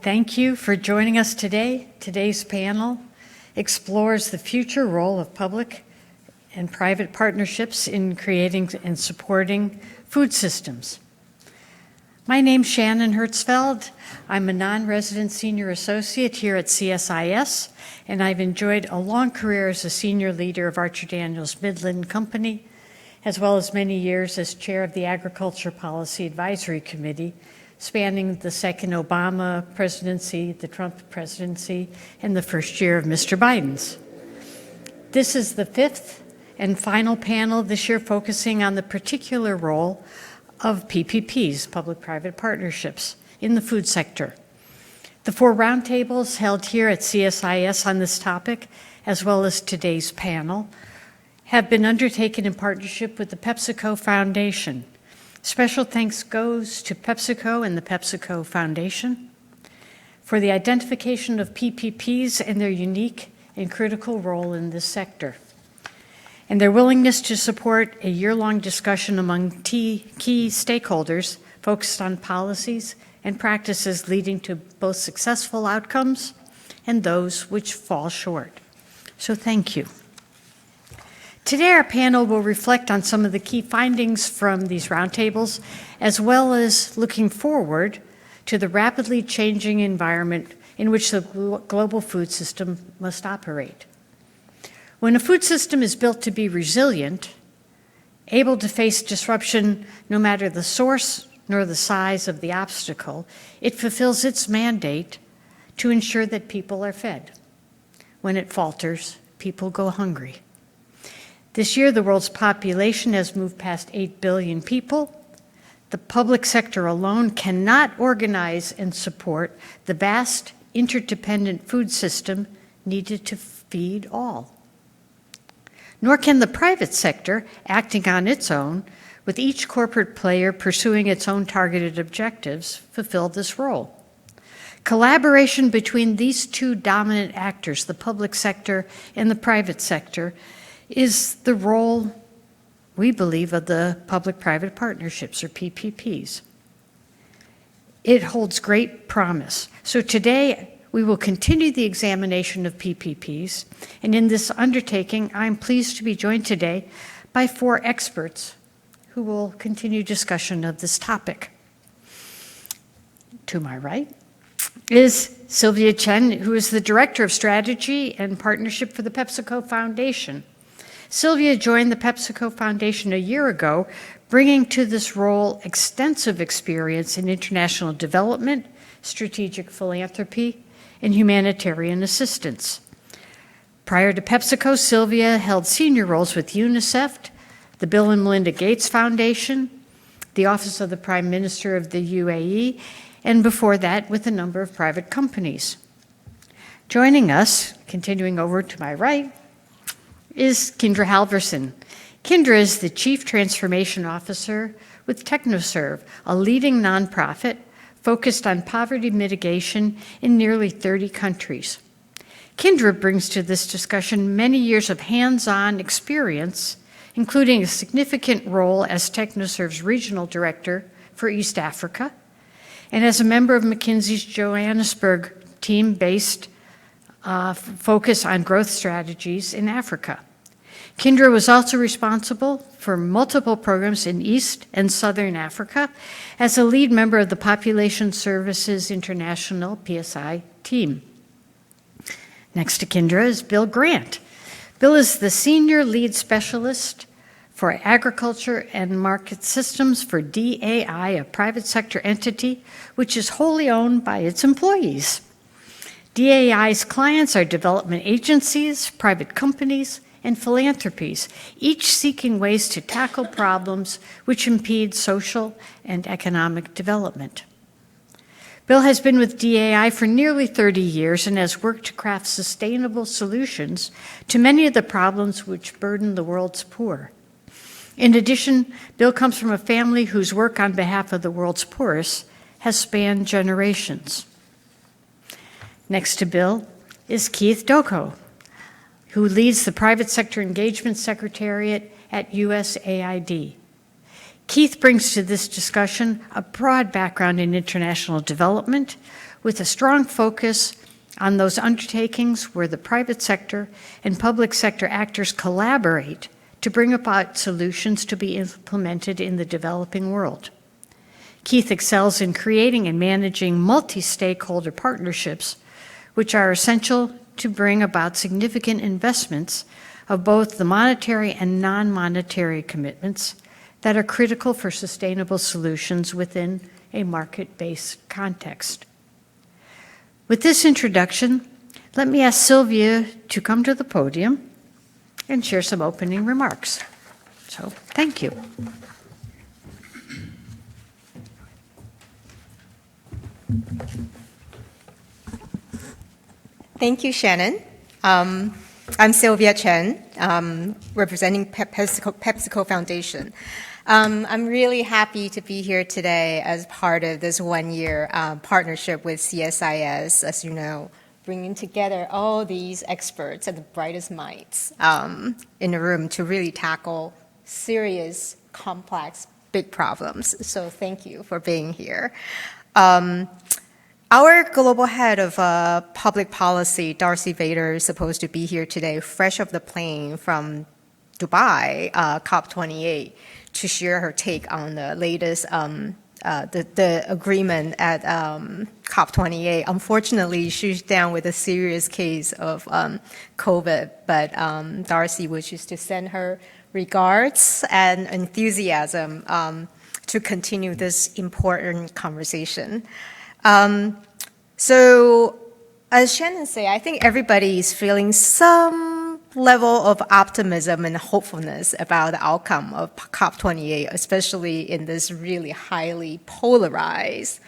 Thank you for joining us today. Today's panel explores the future role of public and private partnerships in creating and supporting food systems. My name's Shannon Hertzfeld. I'm a non-resident senior associate here at CSIS, and I've enjoyed a long career as a senior leader of Archer Daniels Midland Company, as well as many years as chair of the Agriculture Policy Advisory Committee, spanning the second Obama presidency, the Trump presidency, and the first year of Mr. Biden's. This is the fifth and final panel this year focusing on the particular role of PPPs, public-private partnerships, in the food sector. The 4 roundtables held here at CSIS on this topic, as well as today's panel, have been undertaken in partnership with the PepsiCo Foundation. Special thanks goes to PepsiCo and the PepsiCo Foundation for the identification of PPPs and their unique and critical role in this sector, and their willingness to support a year-long discussion among key stakeholders focused on policies and practices leading to both successful outcomes and those which fall short. So thank you. Today, our panel will reflect on some of the key findings from these roundtables, as well as looking forward to the rapidly changing environment in which the global food system must operate. When a food system is built to be resilient, able to face disruption no matter the source nor the size of the obstacle, it fulfills its mandate to ensure that people are fed. When it falters, people go hungry. This year, the world's population has moved past 8 billion people. The public sector alone cannot organize and support the vast interdependent food system needed to feed all. Nor can the private sector, acting on its own, with each corporate player pursuing its own targeted objectives, fulfill this role. Collaboration between these 2 dominant actors, the public sector and the private sector, is the role, we believe, of the public-private partnerships, or PPPs. It holds great promise. So today, we will continue the examination of PPPs, and in this undertaking, I'm pleased to be joined today by 4 experts who will continue discussion of this topic. To my right is Sylvia Chen, who is the Director of Strategy and Partnership for the PepsiCo Foundation. Sylvia joined the PepsiCo Foundation a year ago, bringing to this role extensive experience in international development, strategic philanthropy, and humanitarian assistance. Prior to PepsiCo, Sylvia held senior roles with UNICEF, the Bill and Melinda Gates Foundation, the Office of the Prime Minister of the UAE, and before that with a number of private companies. Joining us, continuing over to my right, is Kindra Halverson. Kindra is the Chief Transformation Officer with TechnoServe, a leading nonprofit focused on poverty mitigation in nearly 30 countries. Kindra brings to this discussion many years of hands-on experience, including a significant role as TechnoServe's Regional Director for East Africa, and as a member of McKinsey's Johannesburg team based focus on growth strategies in Africa. Kindra was also responsible for multiple programs in East and Southern Africa as a lead member of the Population Services International PSI team. Next to Kindra is Bill Grant. Bill is the Senior Lead Specialist for Agriculture and Market Systems for DAI, a private sector entity which is wholly owned by its employees. DAI's clients are development agencies, private companies, and philanthropies, each seeking ways to tackle problems which impede social and economic development. Bill has been with DAI for nearly 30 years and has worked to craft sustainable solutions to many of the problems which burden the world's poor. In addition, Bill comes from a family whose work on behalf of the world's poorest has spanned generations. Next to Bill is Keith Doko, who leads the Private Sector Engagement Secretariat at USAID. Keith brings to this discussion a broad background in international development, with a strong focus on those undertakings where the private sector and public sector actors collaborate to bring about solutions to be implemented in the developing world. Keith excels in creating and managing multi-stakeholder partnerships, which are essential to bring about significant investments of both the monetary and non-monetary commitments that are critical for sustainable solutions within a market-based context. With this introduction, let me ask Sylvia to come to the podium and share some opening remarks. So, thank you. Thank you, Shannon. I'm Sylvia Chen, representing PepsiCo Foundation. I'm really happy to be here today as part of this one-year partnership with CSIS, as you know, bringing together all these experts and the brightest minds in the room to really tackle serious, complex, big problems. So thank you for being here. Our global head of public policy, Darcy Vader, is supposed to be here today, fresh off the plane from Dubai, COP28, to share her take on the latest the agreement at COP28. Unfortunately, she's down with a serious case of COVID, but Darcy wishes to send her regards and enthusiasm to continue this important conversation. So, as Shannon said, I think everybody is feeling some level of optimism and hopefulness about the outcome of COP28, especially in this really highly polarized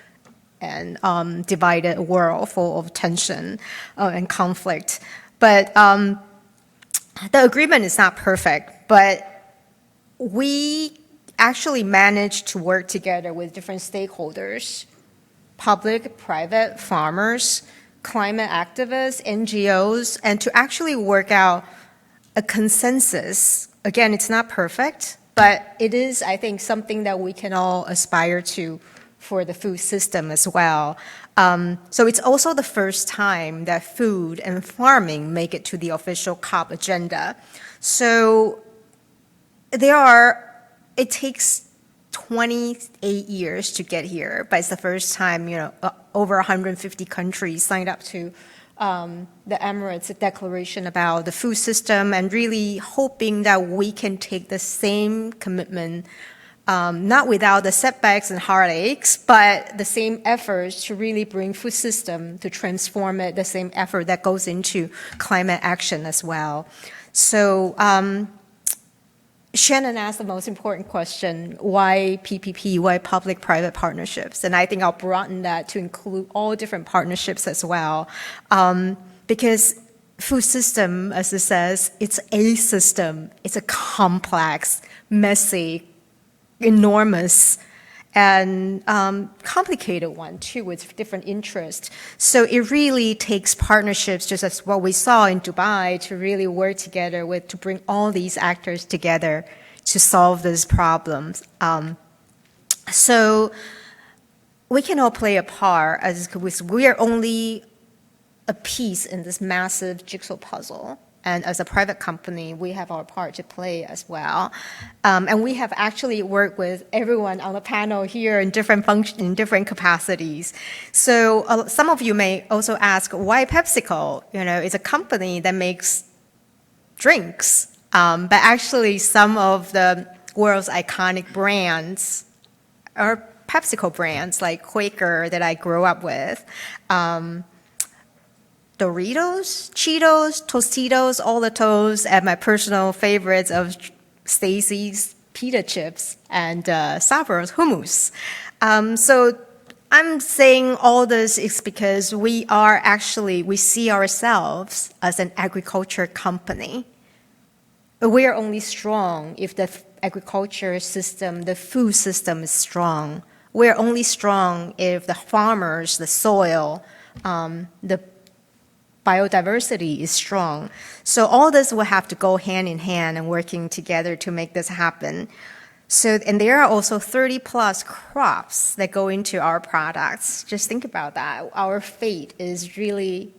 and divided world full of tension and conflict. But the agreement is not perfect, but we actually managed to work together with different stakeholders, public, private, farmers, climate activists, NGOs, and to actually work out a consensus. Again, it's not perfect, but it is, I think, something that we can all aspire to for the food system as well. So it's also the first time that food and farming make it to the official COP agenda. So it takes 28 years to get here, but it's the first time, over 150 countries signed up to the Emirates Declaration about the food system, and really hoping that we can take the same commitment, not without the setbacks and heartaches, but the same efforts to really bring food system to transform it, the same effort that goes into climate action as well. So, Shannon asked the most important question, why PPP, why public-private partnerships? And I think I'll broaden that to include all different partnerships as well. Because food system, as it says, it's a system. It's a complex, messy, enormous, and complicated one, too, with different interests. So it really takes partnerships, just as what we saw in Dubai, to really work together to bring all these actors together to solve these problems. So we can all play a part, as we are only a piece in this massive jigsaw puzzle. And as a private company, we have our part to play as well. And we have actually worked with everyone on the panel here in different capacities. So some of you may also ask, why PepsiCo? It's a company that makes drinks. But actually, some of the world's iconic brands are PepsiCo brands, like Quaker that I grew up with. Doritos, Cheetos, Tostitos, all the toes, and my personal favorites of Stacy's pita chips and Sabro's hummus. So I'm saying all this is because we see ourselves as an agriculture company. We are only strong if the agriculture system, the food system is strong. We're only strong if the farmers, the soil, the biodiversity is strong. So all this will have to go hand in hand and working together to make this happen. So, and there are also 30 plus crops that go into our products. Just think about that. Our fate is really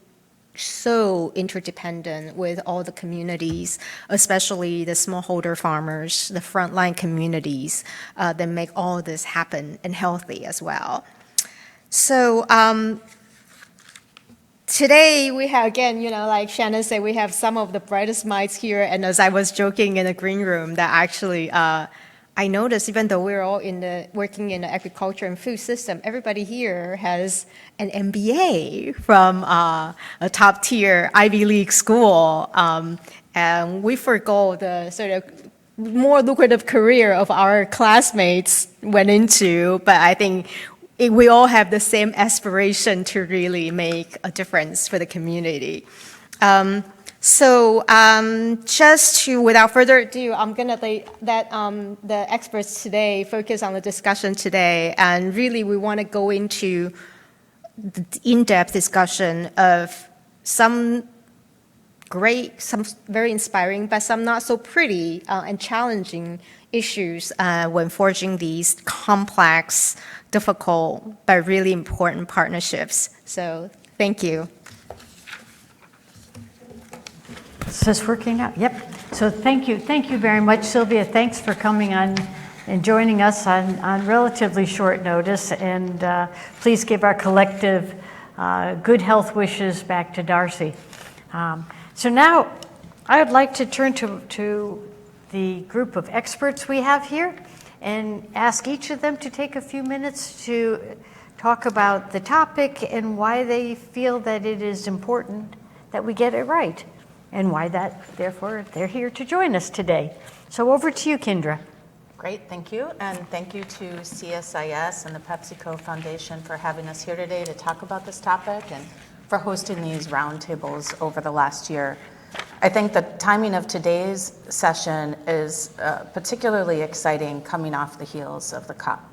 so interdependent with all the communities, especially the smallholder farmers, the frontline communities that make all this happen and healthy as well. So today we have, again, like Shannon said, we have some of the brightest minds here. And as I was joking in the green room, that actually I noticed, even though we're all working in the agriculture and food system, everybody here has an MBA from a top tier Ivy League school. And we forgo the sort of more lucrative career of our classmates went into, but I think we all have the same aspiration to really make a difference for the community. So without further ado, I'm going to let the experts today focus on the discussion today. And really, we want to go into the in-depth discussion of some very inspiring, but some not so pretty and challenging issues when forging these complex, difficult, but really important partnerships. So thank you. Is this working out? Yep. So thank you very much, Sylvia. Thanks for coming on and joining us on relatively short notice. And please give our collective good health wishes back to Darcy. So now I would like to turn to the group of experts we have here and ask each of them to take a few minutes to talk about the topic and why they feel that it is important that we get it right, and why therefore, they're here to join us today. So over to you, Kendra. Great, thank you. And thank you to CSIS and the PepsiCo Foundation for having us here today to talk about this topic and for hosting these roundtables over the last year. I think the timing of today's session is particularly exciting coming off the heels of the COP.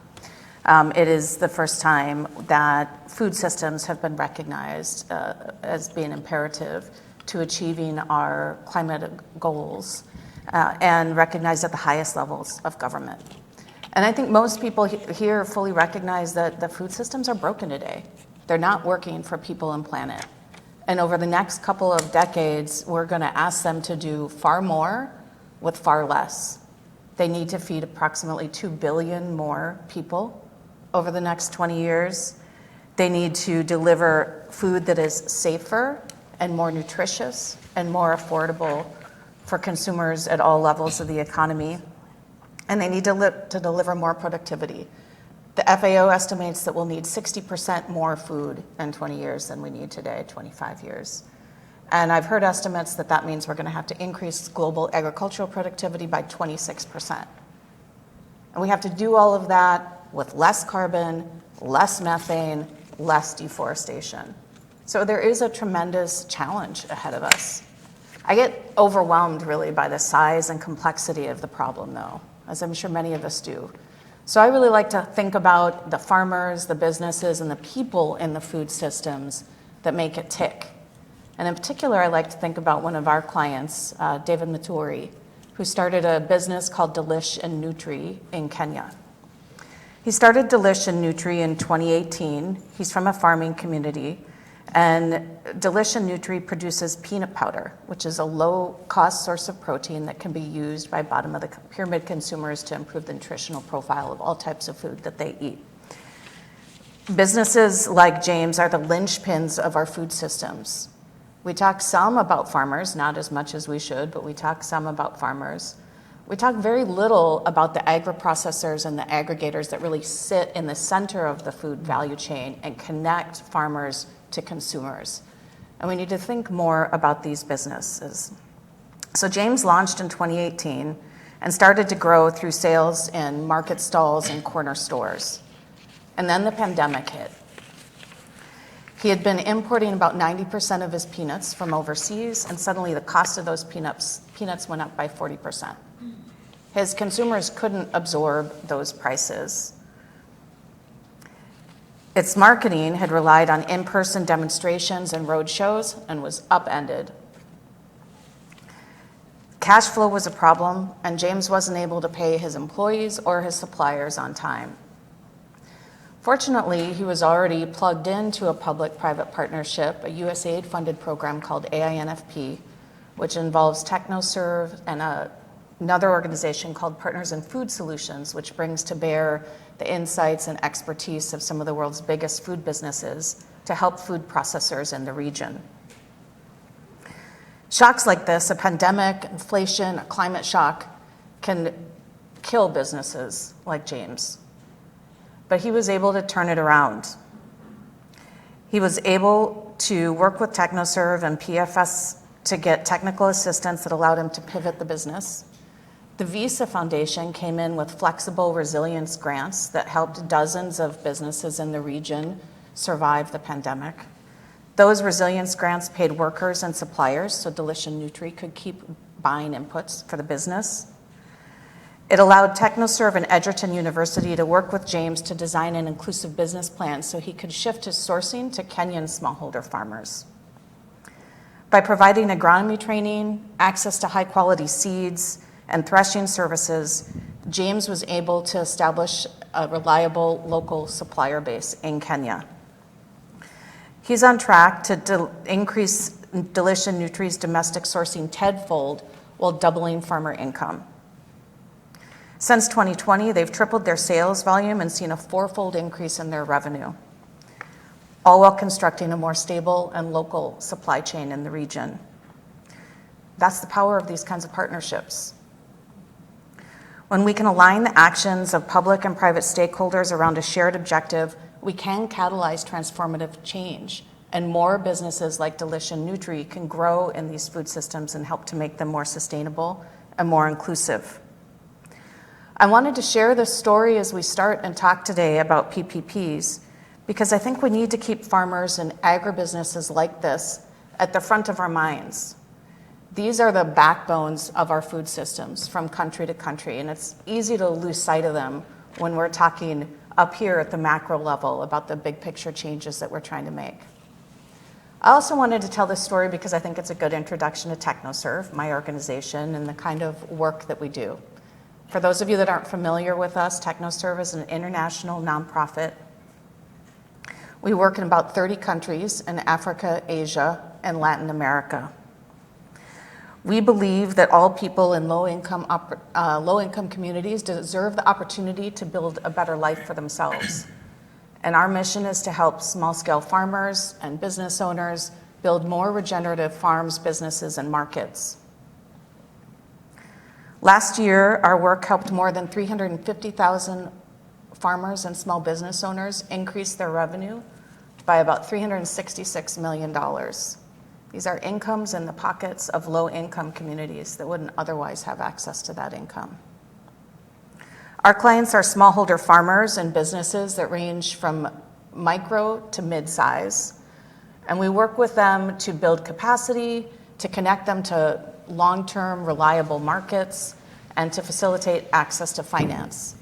It is the first time that food systems have been recognized as being imperative to achieving our climate goals and recognized at the highest levels of government. And I think most people here fully recognize that the food systems are broken today. They're not working for people and planet. And over the next couple of decades, we're going to ask them to do far more with far less. They need to feed approximately 2 billion more people over the next 20 years. They need to deliver food that is safer and more nutritious and more affordable for consumers at all levels of the economy. And they need to deliver more productivity. The FAO estimates that we'll need 60% more food in 20 years than we need today, 25 years. And I've heard estimates that means we're going to have to increase global agricultural productivity by 26%. And we have to do all of that with less carbon, less methane, less deforestation. So there is a tremendous challenge ahead of us. I get overwhelmed really by the size and complexity of the problem though, as I'm sure many of us do. So I really like to think about the farmers, the businesses, and the people in the food systems that make it tick. And in particular, I like to think about one of our clients, David Maturi, who started a business called Delish and Nutri in Kenya. He started Delish and Nutri in 2018. He's from a farming community. And Delish and Nutri produces peanut powder, which is a low-cost source of protein that can be used by bottom-of-the-pyramid consumers to improve the nutritional profile of all types of food that they eat. Businesses like James are the linchpins of our food systems. We talk some about farmers, not as much as we should, but we talk some about farmers. We talk very little about the agri-processors and the aggregators that really sit in the center of the food value chain and connect farmers to consumers. And we need to think more about these businesses. So James launched in 2018 and started to grow through sales in market stalls and corner stores. And then the pandemic hit. He had been importing about 90% of his peanuts from overseas, and suddenly the cost of those peanuts went up by 40%. His consumers couldn't absorb those prices. Its marketing had relied on in-person demonstrations and road shows and was upended. Cash flow was a problem, and James wasn't able to pay his employees or his suppliers on time. Fortunately, he was already plugged into a public-private partnership, a USAID-funded program called AINFP, which involves TechnoServe and another organization called Partners in Food Solutions, which brings to bear the insights and expertise of some of the world's biggest food businesses to help food processors in the region. Shocks like this, a pandemic, inflation, a climate shock, can kill businesses like James. But he was able to turn it around. He was able to work with TechnoServe and PFS to get technical assistance that allowed him to pivot the business. The Visa Foundation came in with flexible resilience grants that helped dozens of businesses in the region survive the pandemic. Those resilience grants paid workers and suppliers so Delish and Nutri could keep buying inputs for the business. It allowed TechnoServe and Edgerton University to work with James to design an inclusive business plan so he could shift his sourcing to Kenyan smallholder farmers. By providing agronomy training, access to high-quality seeds, and threshing services, James was able to establish a reliable local supplier base in Kenya. He's on track to increase Delish and Nutri's domestic sourcing tenfold while doubling farmer income. Since 2020, they've tripled their sales volume and seen a fourfold increase in their revenue, all while constructing a more stable and local supply chain in the region. That's the power of these kinds of partnerships. When we can align the actions of public and private stakeholders around a shared objective, we can catalyze transformative change, and more businesses like Delish and Nutri can grow in these food systems and help to make them more sustainable and more inclusive. I wanted to share this story as we start and talk today about PPPs, because I think we need to keep farmers and agribusinesses like this at the front of our minds. These are the backbones of our food systems from country to country, and it's easy to lose sight of them when we're talking up here at the macro level about the big picture changes that we're trying to make. I also wanted to tell this story because I think it's a good introduction to TechnoServe, my organization, and the kind of work that we do. For those of you that aren't familiar with us, TechnoServe is an international nonprofit. We work in about 30 countries in Africa, Asia, and Latin America. We believe that all people in low-income communities deserve the opportunity to build a better life for themselves. And our mission is to help small-scale farmers and business owners build more regenerative farms, businesses, and markets. Last year, our work helped more than 350,000 farmers and small business owners increase their revenue by about $366 million. These are incomes in the pockets of low-income communities that wouldn't otherwise have access to that income. Our clients are smallholder farmers and businesses that range from micro to mid-size, and we work with them to build capacity, to connect them to long-term reliable markets, and to facilitate access to finance.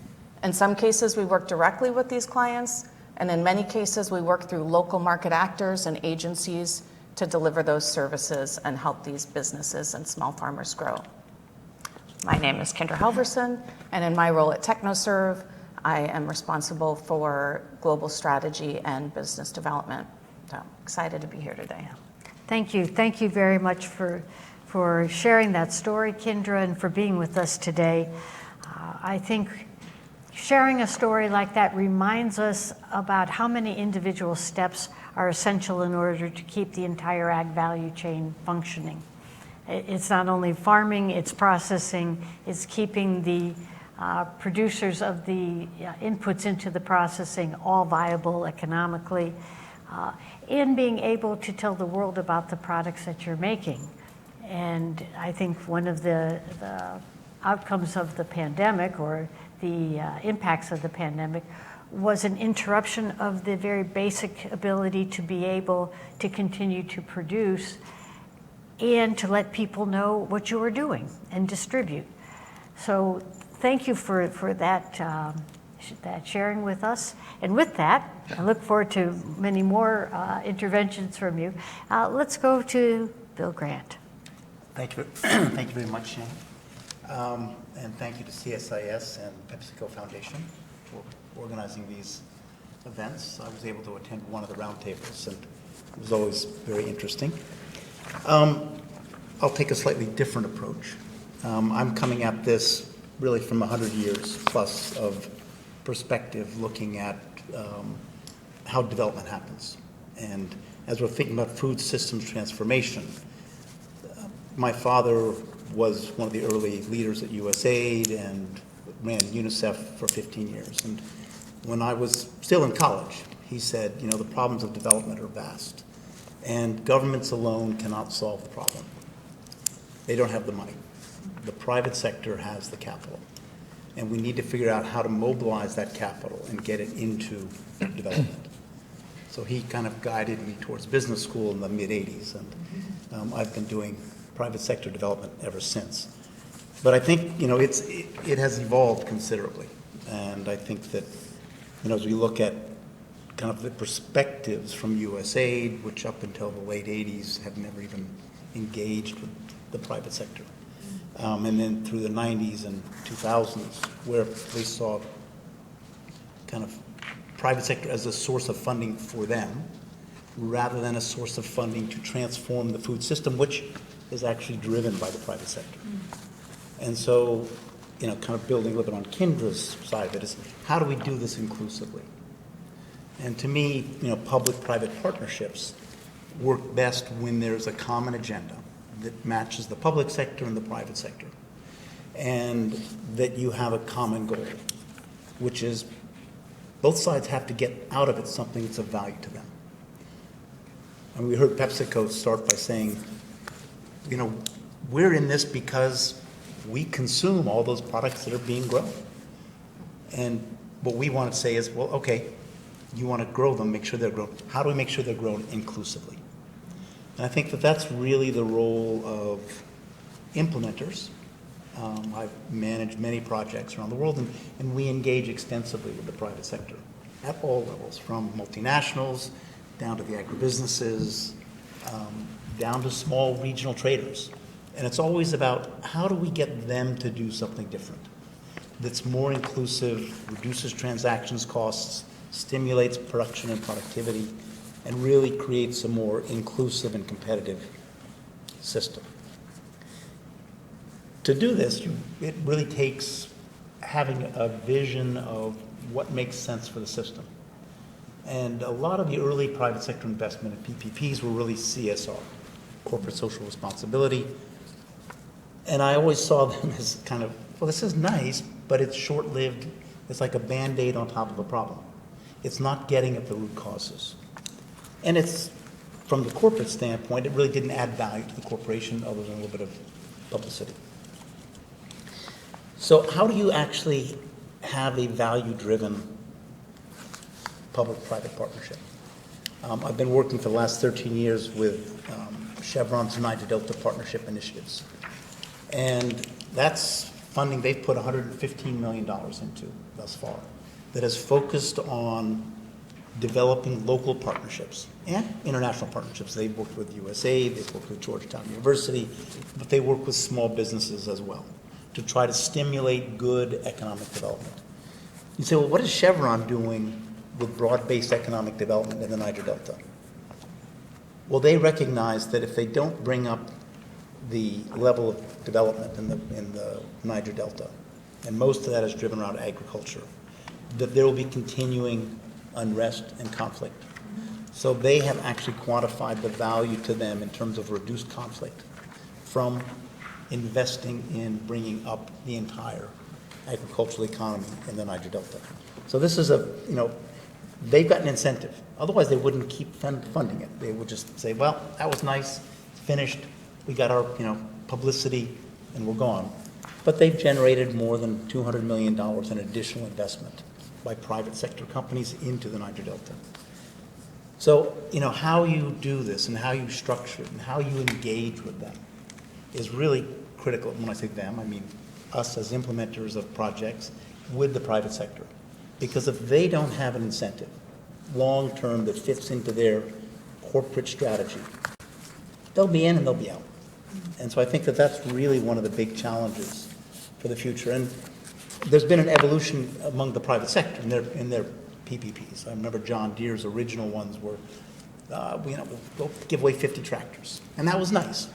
In some cases, we work directly with these clients, and in many cases, we work through local market actors and agencies to deliver those services and help these businesses and small farmers grow. My name is Kendra Halverson, and in my role at TechnoServe, I am responsible for global strategy and business development. So excited to be here today. Thank you. Thank you very much for sharing that story, Kendra, and for being with us today. I think sharing a story like that reminds us about how many individual steps are essential in order to keep the entire ag value chain functioning. It's not only farming, it's processing, it's keeping the producers of the inputs into the processing all viable economically, and being able to tell the world about the products that you're making. And I think one of the outcomes of the pandemic, or the impacts of the pandemic, was an interruption of the very basic ability to be able to continue to produce and to let people know what you were doing and distribute. So thank you for that sharing with us. And with that, I look forward to many more interventions from you. Let's go to Bill Grant. Thank you, thank you very much, Shannon. And thank you to CSIS and PepsiCo Foundation for organizing these events. I was able to attend one of the roundtables, and it was always very interesting. I'll take a slightly different approach. I'm coming at this really from 100 years plus of perspective, looking at how development happens. And as we're thinking about food systems transformation, my father was one of the early leaders at USAID and ran UNICEF for 15 years. And when I was still in college, he said, you know, the problems of development are vast, and governments alone cannot solve the problem. They don't have the money. The private sector has the capital, and we need to figure out how to mobilize that capital and get it into development. So he kind of guided me towards business school in the mid-'80s, and I've been doing private sector development ever since. But I think, you know, it has evolved considerably, and I think that, you know, as we look at kind of the perspectives from USAID, which up until the late 80s have never even engaged with the private sector, and then through the 90s and 2000s, where they saw kind of private sector as a source of funding for them, rather than a source of funding to transform the food system, which is actually driven by the private sector. And so, you know, kind of building a little bit on Kendra's side of it is, how do we do this inclusively? And to me, you know, public-private partnerships work best when there's a common agenda that matches the public sector and the private sector, and that you have a common goal, which is both sides have to get out of it something that's of value to them. And we heard PepsiCo start by saying, you know, we're in this because we consume all those products that are being grown. And what we want to say is, well, okay, you want to grow them, make sure they're grown. How do we make sure they're grown inclusively? And I think that that's really the role of implementers. I've managed many projects around the world, and we engage extensively with the private sector at all levels, from multinationals down to the agribusinesses, down to small regional traders. And it's always about, how do we get them to do something different that's more inclusive, reduces transactions costs, stimulates production and productivity, and really creates a more inclusive and competitive system. To do this, it really takes having a vision of what makes sense for the system. And a lot of the early private sector investment in PPPs were really CSR, corporate social responsibility. And I always saw them as kind of, well, this is nice, but it's short-lived. It's like a Band-Aid on top of a problem. It's not getting at the root causes. And it's, from the corporate standpoint, it really didn't add value to the corporation other than a little bit of publicity. So how do you actually have a value-driven public-private partnership? I've been working for the last 13 years with Chevron's Niger Delta Partnership Initiatives. And that's funding they've put $115 million into thus far, that has focused on developing local partnerships and international partnerships. They've worked with USAID, they've worked with Georgetown University, but they work with small businesses as well to try to stimulate good economic development. You say, well, what is Chevron doing with broad-based economic development in the Niger Delta? Well, they recognize that if they don't bring up the level of development in the Niger Delta, and most of that is driven around agriculture, that there will be continuing unrest and conflict. So they have actually quantified the value to them in terms of reduced conflict from investing in bringing up the entire agricultural economy in the Niger Delta. So this is they've got an incentive. Otherwise, they wouldn't keep funding it. They would just say, well, that was nice, it's finished, we got our publicity, and we're gone. But they've generated more than $200 million in additional investment by private sector companies into the Niger Delta. So, how you do this and how you structure it and how you engage with them is really critical. When I say them, I mean us as implementers of projects with the private sector. Because if they don't have an incentive, long-term, that fits into their corporate strategy, they'll be in and they'll be out. And so I think that that's really one of the big challenges for the future. And there's been an evolution among the private sector in their PPPs. I remember John Deere's original ones were, we'll give away 50 tractors. And that was nice.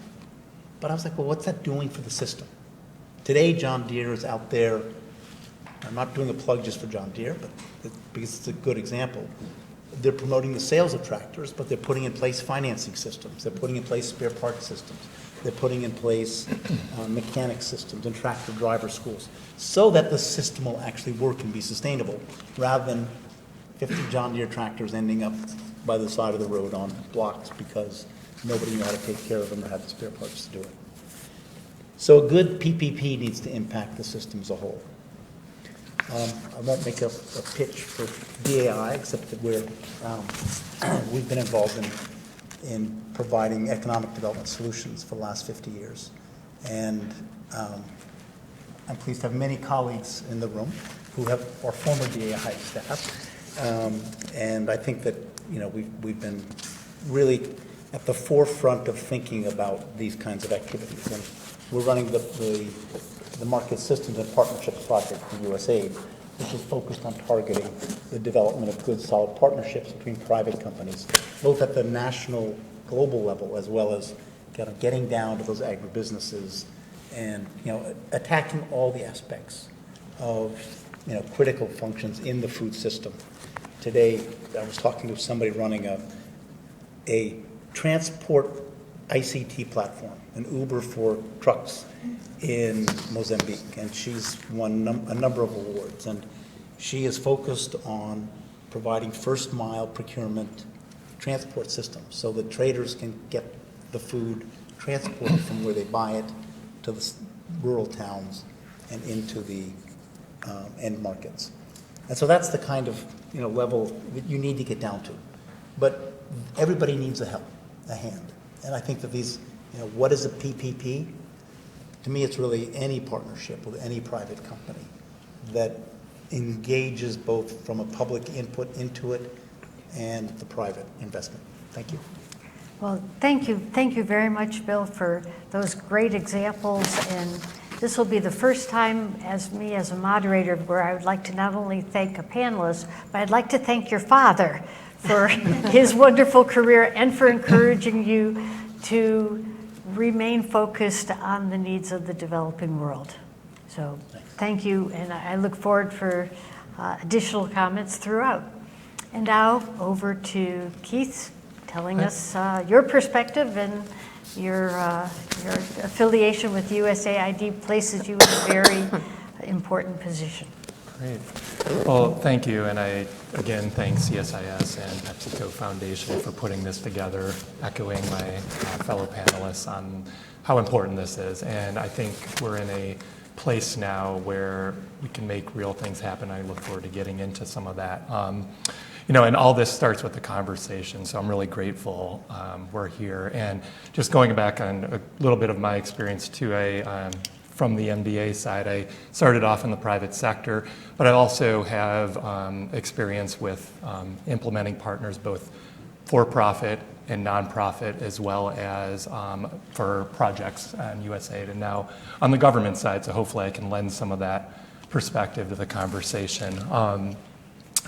But I was like, well, what's that doing for the system? Today, John Deere is out there. I'm not doing a plug just for John Deere, but because it's a good example. They're promoting the sales of tractors, but they're putting in place financing systems. They're putting in place spare part systems. They're putting in place mechanic systems and tractor driver schools so that the system will actually work and be sustainable rather than 50 John Deere tractors ending up by the side of the road on blocks because nobody knew how to take care of them or had the spare parts to do it. So a good PPP needs to impact the system as a whole. I won't make a pitch for DAI, except that we've been involved in providing economic development solutions for the last 50 years. And I'm pleased to have many colleagues in the room who are former DAI staff. And I think that we've been really at the forefront of thinking about these kinds of activities. And we're running the Market Systems and Partnerships Project for USAID, which is focused on targeting the development of good, solid partnerships between private companies, both at the national, global level, as well as kind of getting down to those agribusinesses and attacking all the aspects of critical functions in the food system. Today, I was talking to somebody running a transport ICT platform, an Uber for trucks in Mozambique, and she's won a number of awards, and she is focused on providing first mile procurement transport systems so that traders can get the food transported from where they buy it to the rural towns and into the end markets. And so that's the kind of level that you need to get down to. But everybody needs a hand. And I think that these, what is a PPP? To me, it's really any partnership with any private company that engages both from a public input into it and the private investment. Thank you. Well, thank you. Thank you very much, Bill, for those great examples. And this will be the first time as a moderator where I would like to not only thank a panelist, but I'd like to thank your father for his wonderful career and for encouraging you to remain focused on the needs of the developing world. So thank you, and I look forward for additional comments throughout. And now over to Keith, telling us your perspective and your affiliation with USAID places you in a very important position. Great. Well, thank you, and I again thank CSIS and PepsiCo Foundation for putting this together, echoing my fellow panelists on how important this is. And I think we're in a place now where we can make real things happen. I look forward to getting into some of that. And all this starts with the conversation, so I'm really grateful we're here. And just going back on a little bit of my experience too, from the MDA side, I started off in the private sector, but I also have experience with implementing partners, both for-profit and nonprofit, as well as for projects on USAID, and now on the government side, so hopefully I can lend some of that perspective to the conversation.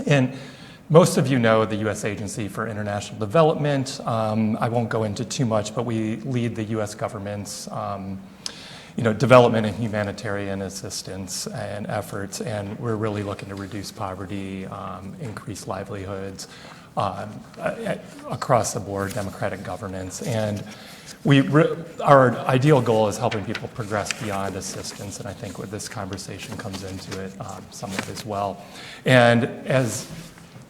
And most of you know the U.S. Agency for International Development. I won't go into too much, but we lead the U.S. government's development and humanitarian assistance and efforts, and we're really looking to reduce poverty, increase livelihoods across the board, democratic governance, and our ideal goal is helping people progress beyond assistance, and I think this conversation comes into it somewhat as well. And as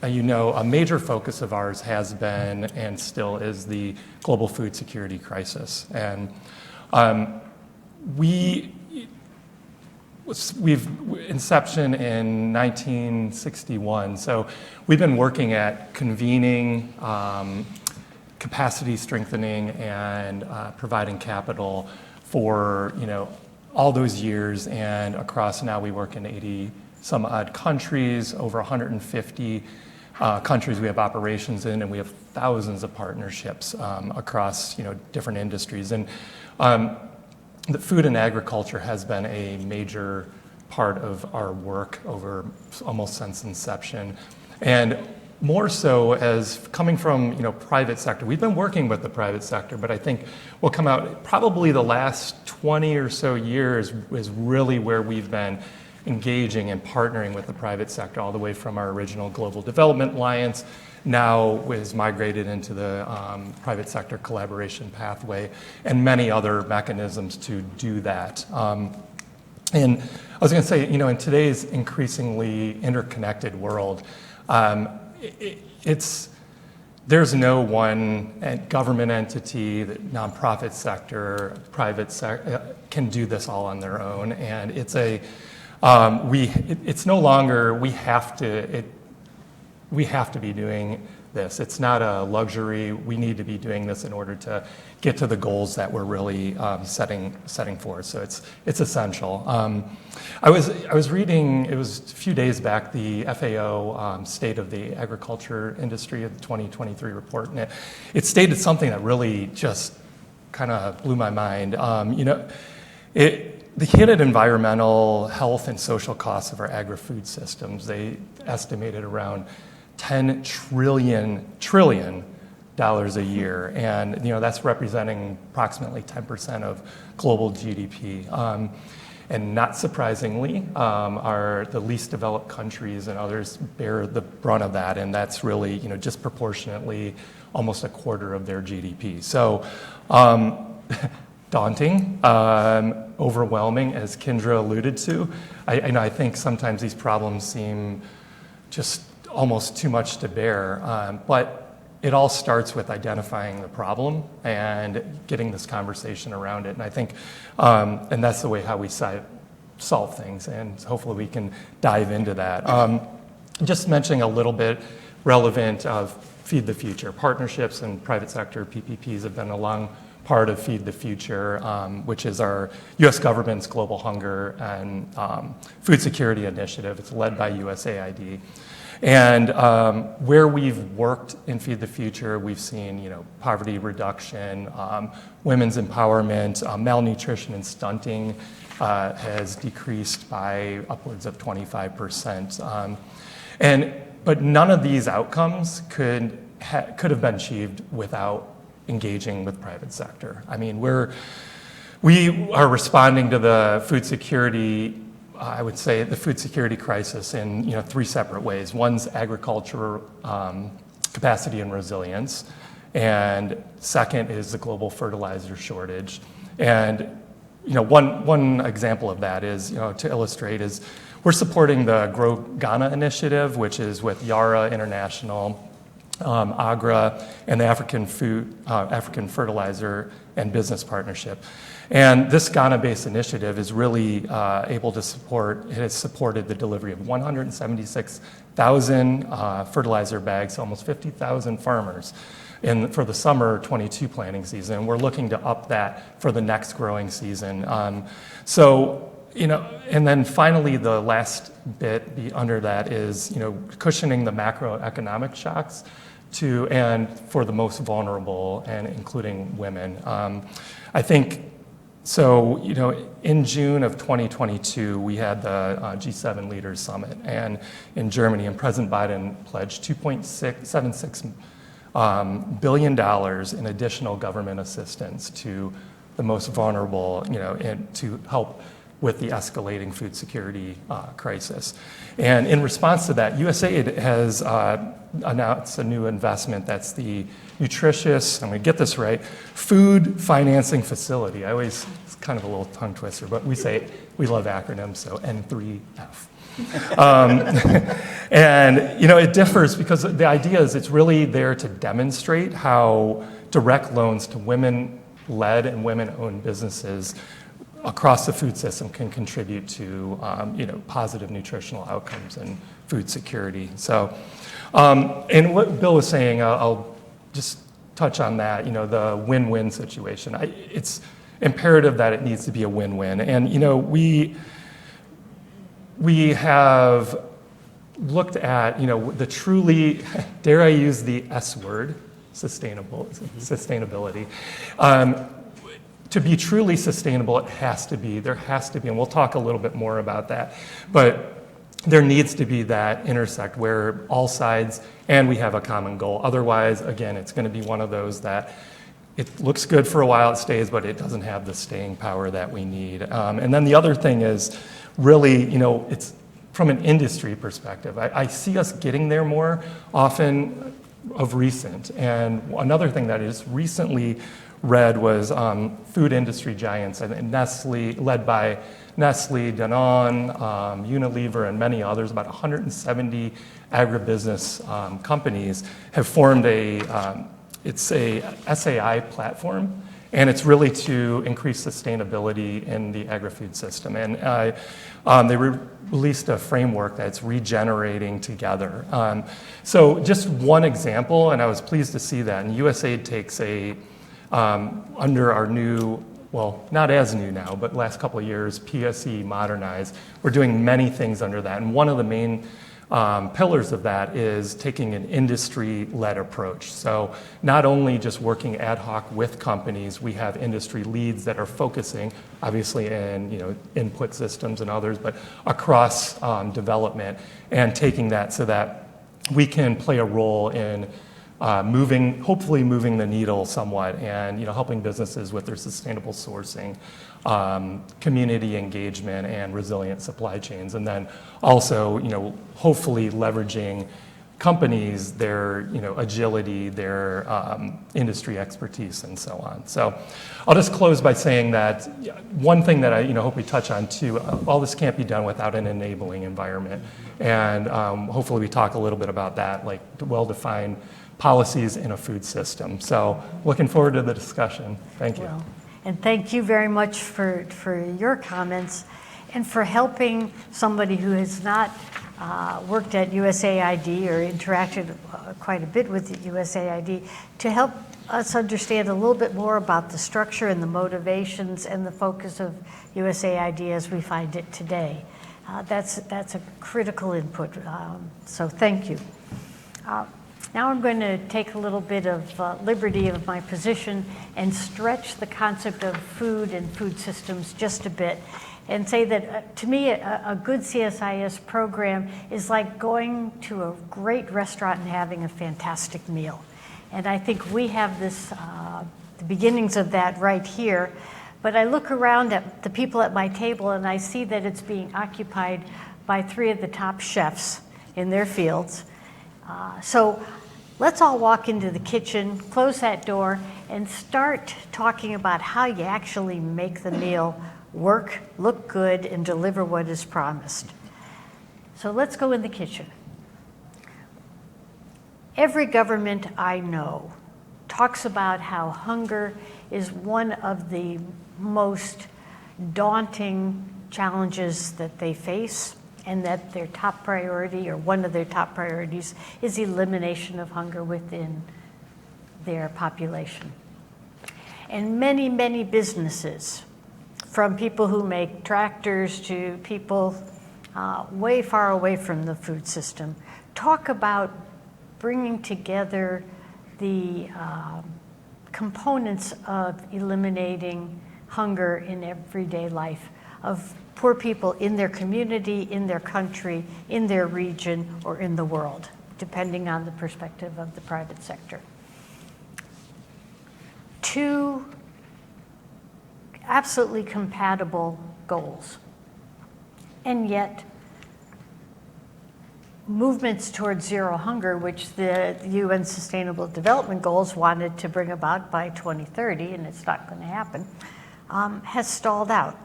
a major focus of ours has been and still is the global food security crisis, and we've inception in 1961, so we've been working at convening, capacity strengthening, and providing capital for all those years, and across now we work in 80 some odd countries, over 150 countries we have operations in, and we have thousands of partnerships across different industries. And the food and agriculture has been a major part of our work over almost since inception. And more so as coming from private sector. We've been working with the private sector, but I think we'll come out probably the last 20 or so years is really where we've been engaging and partnering with the private sector, all the way from our original Global Development Alliance, now is migrated into the private sector collaboration pathway, and many other mechanisms to do that. And I was going to say, in today's increasingly interconnected world, there's no one government entity, the nonprofit sector, private sector can do this all on their own, and it's no longer we have to be doing this. It's not a luxury. We need to be doing this in order to get to the goals that we're really setting forth. So it's essential. I was reading, it was a few days back, the FAO State of the Agriculture Industry of the 2023 report, and it stated something that really just kind of blew my mind. The hidden environmental, health, and social costs of our agri-food systems, they estimated around $10 trillion a year, and that's representing approximately 10% of global GDP. And not surprisingly, the least developed countries and others bear the brunt of that, and that's really disproportionately almost a quarter of their GDP. So daunting, overwhelming, as Kendra alluded to. I think sometimes these problems seem just almost too much to bear, but it all starts with identifying the problem and getting this conversation around it. And I think, and that's the way how we solve things, and hopefully we can dive into that. Just mentioning a little bit relevant of Feed the Future. Partnerships and private sector PPPs have been a long part of Feed the Future, which is our U.S. government's global hunger and food security initiative. It's led by USAID. And where we've worked in Feed the Future, we've seen poverty reduction, women's empowerment, malnutrition and stunting has decreased by upwards of 25%. But none of these outcomes could have been achieved without engaging with private sector. I mean, we are responding to the food security, I would say, the food security crisis in three separate ways. One's agriculture capacity and resilience, and second is the global fertilizer shortage. And one example of that is, to illustrate, is we're supporting the Grow Ghana initiative, which is with Yara International, AGRA, and the African Fertilizer and Business Partnership. And this Ghana-based initiative is really able to it has supported the delivery of 176,000 fertilizer bags to almost 50,000 farmers for the summer 22 planting season. We're looking to up that for the next growing season. And then finally, the last bit under that is, cushioning the macroeconomic shocks and for the most vulnerable, and including women. I think, so, in June of 2022, we had the G7 Leaders Summit in Germany, and President Biden pledged $2.76 billion in additional government assistance to the most vulnerable, and to help with the escalating food security crisis. And in response to that, USAID has announced a new investment that's the Nutritious, I'm going to get this right, Food Financing Facility. It's kind of a little tongue twister, but we love acronyms, so N3F. And it differs because the idea is it's really there to demonstrate how direct loans to women-led and women-owned businesses across the food system can contribute to positive nutritional outcomes and food security. So, and what Bill was saying, I'll just touch on that. The win-win situation. It's imperative that it needs to be a win-win, and we have looked at, the truly, dare I use the S word, sustainability. To be truly sustainable, there has to be, and we'll talk a little bit more about that, but there needs to be that intersect where all sides, and we have a common goal. Otherwise, again, it's going to be one of those that it looks good for a while, it stays, but it doesn't have the staying power that we need. And then the other thing is really, it's from an industry perspective. I see us getting there more often of recent. And another thing that is recently read was food industry giants, and Nestle, led by Nestle, Danone, Unilever, and many others. About 170 agribusiness companies have formed it's a SAI platform, and it's really to increase sustainability in the agri-food system. And they released a framework that's regenerating together. So just one example, and I was pleased to see that, and USAID takes under our new, well, not as new now, but last couple of years, PSE Modernize, we're doing many things under that. And one of the main pillars of that is taking an industry-led approach. So not only just working ad hoc with companies, we have industry leads that are focusing, obviously in input systems and others, but across development, and taking that so that we can play a role in hopefully moving the needle somewhat, and helping businesses with their sustainable sourcing, community engagement, and resilient supply chains. And then also, hopefully leveraging companies, their agility, their industry expertise, and so on. So I'll just close by saying that one thing that I hope we touch on too, all this can't be done without an enabling environment. And hopefully we talk a little bit about that, like well-defined policies in a food system. So looking forward to the discussion. Thank you. Well, and thank you very much for your comments and for helping somebody who has not worked at USAID or interacted quite a bit with USAID to help us understand a little bit more about the structure and the motivations and the focus of USAID as we find it today. That's a critical input, so thank you. Now I'm going to take a little bit of liberty of my position and stretch the concept of food and food systems just a bit and say that to me a good CSIS program is like going to a great restaurant and having a fantastic meal. And I think we have the beginnings of that right here. But I look around at the people at my table and I see that it's being occupied by 3 of the top chefs in their fields. So let's all walk into the kitchen, close that door, and start talking about how you actually make the meal work, look good, and deliver what is promised. So let's go in the kitchen. Every government I know talks about how hunger is one of the most daunting challenges that they face, and that their top priority, or one of their top priorities, is elimination of hunger within their population. And many, many businesses, from people who make tractors to people way far away from the food system, talk about bringing together the components of eliminating hunger in everyday life of poor people in their community, in their country, in their region, or in the world, depending on the perspective of the private sector. 2 absolutely compatible goals. And yet, movements towards zero hunger, which the UN Sustainable Development Goals wanted to bring about by 2030, and it's not going to happen, has stalled out.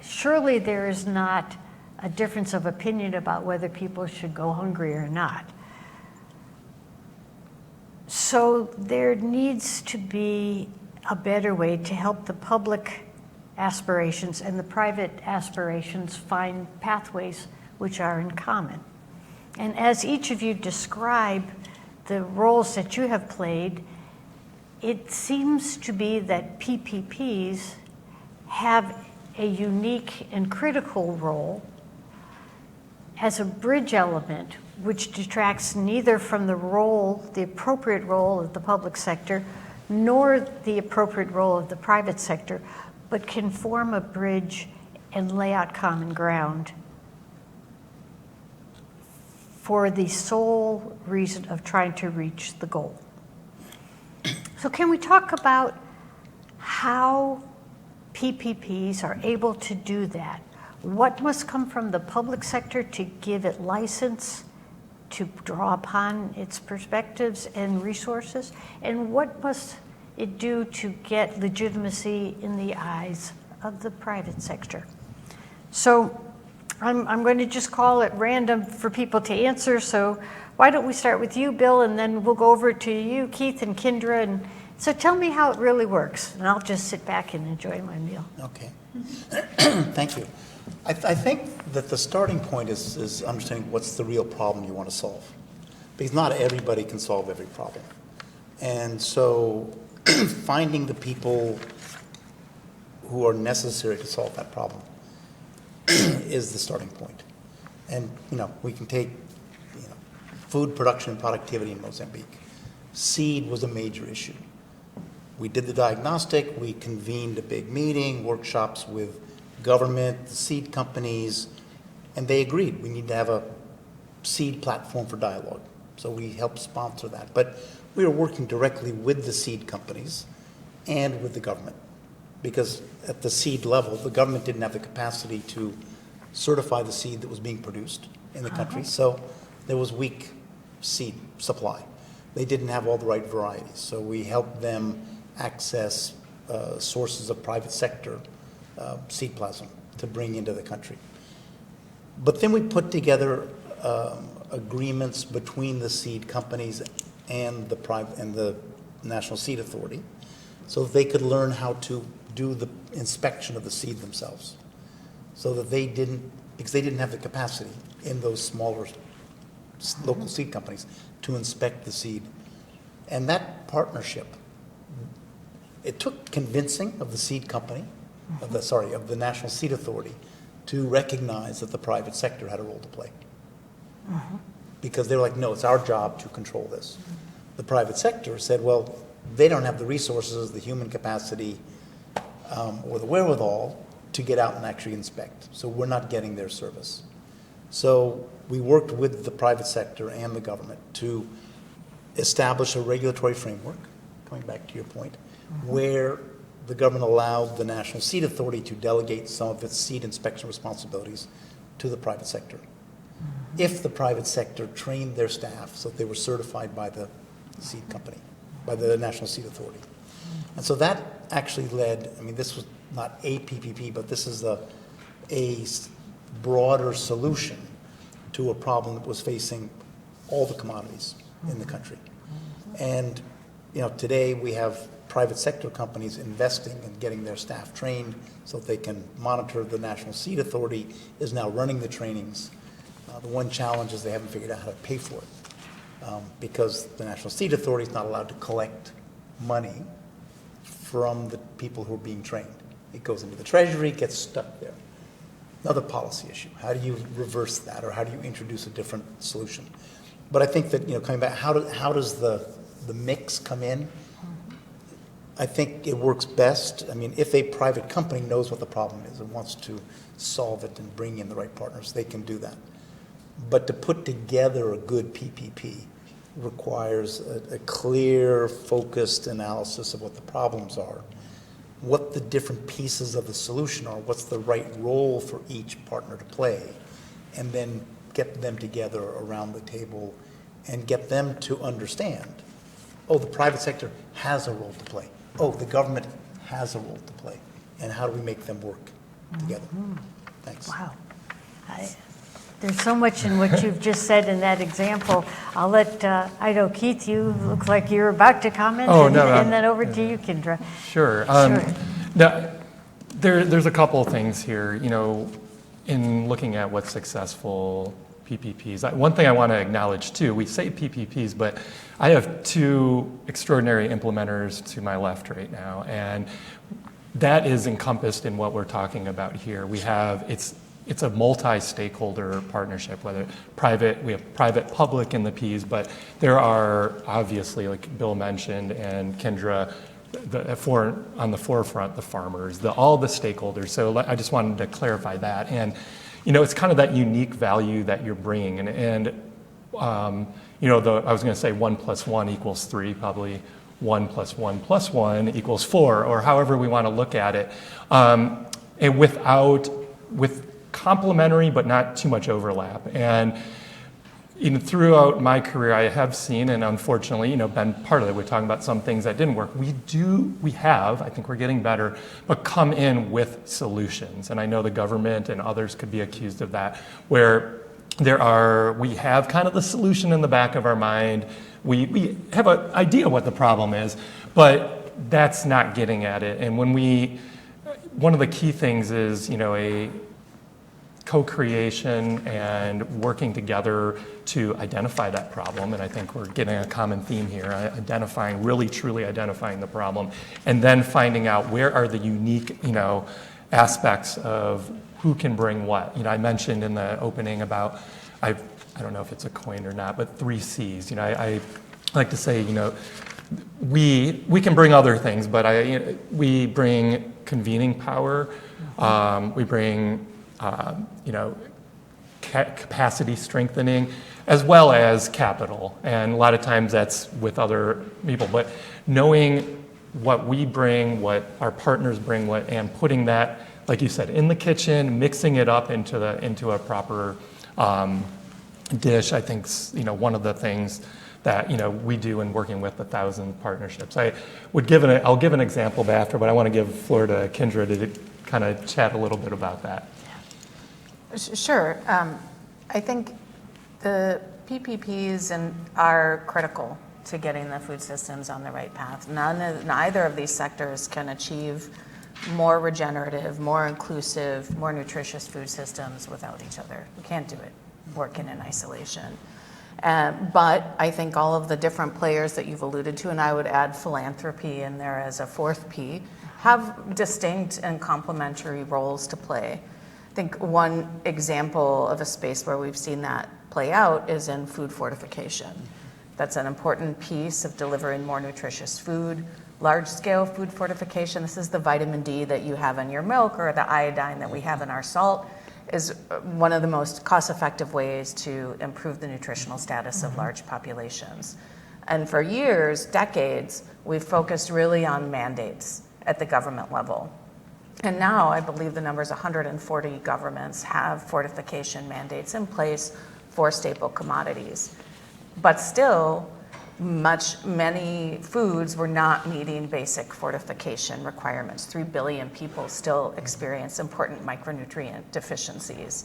Surely there is not a difference of opinion about whether people should go hungry or not. So there needs to be a better way to help the public aspirations and the private aspirations find pathways which are in common. And as each of you describe the roles that you have played, it seems to be that PPPs have a unique and critical role has a bridge element which detracts neither from the appropriate role of the public sector, nor the appropriate role of the private sector, but can form a bridge and lay out common ground for the sole reason of trying to reach the goal. So can we talk about how PPPs are able to do that? What must come from the public sector to give it license to draw upon its perspectives and resources? And what must it do to get legitimacy in the eyes of the private sector? So I'm going to just call it random for people to answer. So why don't we start with you, Bill, and then we'll go over to you, Keith, and Kendra. And so tell me how it really works, and I'll just sit back and enjoy my meal. Okay. Thank you. I think that the starting point is understanding what's the real problem you want to solve. Because not everybody can solve every problem. And so finding the people who are necessary to solve that problem is the starting point. And, we can take, food production and productivity in Mozambique. Seed was a major issue. We did the diagnostic, we convened a big meeting, workshops with government, the seed companies, and they agreed we need to have a seed platform for dialogue. So we helped sponsor that. But we were working directly with the seed companies and with the government, because at the seed level, the government didn't have the capacity to certify the seed that was being produced in the country. So there was weak seed supply. They didn't have all the right varieties. So we helped them access sources of private sector seed plasm to bring into the country. But then we put together agreements between the seed companies and the National Seed Authority, so that they could learn how to do the inspection of the seed themselves, so that because they didn't have the capacity in those smaller local seed companies to inspect the seed. And that partnership, it took convincing of the seed company, of the National Seed Authority, to recognize that the private sector had a role to play. Because they were like, no, it's our job to control this. The private sector said, well, they don't have the resources, the human capacity, or the wherewithal to get out and actually inspect. So we're not getting their service. So we worked with the private sector and the government to establish a regulatory framework, coming back to your point, where the government allowed the National Seed Authority to delegate some of its seed inspection responsibilities to the private sector. If the private sector trained their staff so that they were certified by the seed company, by the National Seed Authority. And so that actually led, this was not a PPP, but this is a broader solution to a problem that was facing all the commodities in the country. And, today we have private sector companies investing and getting their staff trained so that they can monitor. The National Seed Authority is now running the trainings. The one challenge is they haven't figured out how to pay for it, because the National Seed Authority is not allowed to collect money from the people who are being trained. It goes into the Treasury, gets stuck there. Another policy issue. How do you reverse that, or how do you introduce a different solution? But I think that, coming back, how does the mix come in? I think it works best. If a private company knows what the problem is and wants to solve it and bring in the right partners, they can do that. But to put together a good PPP requires a clear, focused analysis of what the problems are, what the different pieces of the solution are, what's the right role for each partner to play, and then get them together around the table and get them to understand, oh, the private sector has a role to play. Oh, the government has a role to play. And how do we make them work together? Thanks. Wow. There's so much in what you've just said in that example. I'll let, I know, Keith, you look like you're about to comment. And then over to you, Kendra. Sure. Sure. Now, there's a couple of things here, in looking at what's successful PPPs. One thing I want to acknowledge too, we say PPPs, but I have two extraordinary implementers to my left right now, and that is encompassed in what we're talking about here. We have, it's it's a multi-stakeholder partnership, whether private, we have private, public in the Ps, but there are obviously, like Bill mentioned and Kendra, on the forefront, the farmers, all the stakeholders. So I just wanted to clarify that. And, it's kind of that unique value that you're bringing. And I was going to say 1 + 1 = 3, probably 1 + 1 + 1 = 4, or however we want to look at it. And with complementary, but not too much overlap. And throughout my career, I have seen, and unfortunately, been part of it. We're talking about some things that didn't work. We have, I think we're getting better, but come in with solutions. And I know the government and others could be accused of that, where we have kind of the solution in the back of our mind. We have an idea what the problem is, but that's not getting at it. And one of the key things is, a co-creation and working together to identify that problem. And I think we're getting a common theme here, really truly identifying the problem, and then finding out where are the unique, aspects of who can bring what. I mentioned in the opening about, I don't know if it's a coin or not, but 3 Cs. I like to say, we can bring other things, but we bring convening power, we bring capacity strengthening, as well as capital. And a lot of times that's with other people. But knowing what we bring, what our partners bring, and putting that, like you said, in the kitchen, mixing it up into a proper dish, I think one of the things that we do in working with 1,000 partnerships. I'll give an example after, but I want to give floor to Kendra to kind of chat a little bit about that. Sure. I think the PPPs are critical to getting the food systems on the right path. Neither of these sectors can achieve more regenerative, more inclusive, more nutritious food systems without each other. We can't do it working in isolation. But I think all of the different players that you've alluded to, and I would add philanthropy in there as a 4th P, have distinct and complementary roles to play. I think one example of a space where we've seen that play out is in food fortification. That's an important piece of delivering more nutritious food. Large-scale food fortification, this is the vitamin D that you have in your milk or the iodine that we have in our salt, is one of the most cost-effective ways to improve the nutritional status of large populations. And for years, decades, we've focused really on mandates at the government level. And now I believe the number is 140 governments have fortification mandates in place for staple commodities. But still, many foods were not meeting basic fortification requirements. 3 billion people still experience important micronutrient deficiencies.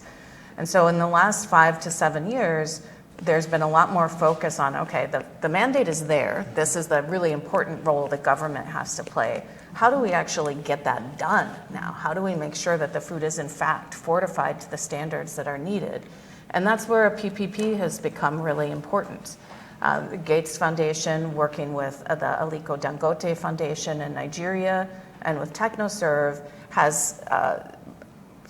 And so in the last 5 to 7 years, there's been a lot more focus on, okay, the mandate is there. This is the really important role the government has to play. How do we actually get that done now? How do we make sure that the food is in fact fortified to the standards that are needed? And that's where a PPP has become really important. The Gates Foundation, working with the Aliko Dangote Foundation in Nigeria and with TechnoServe, has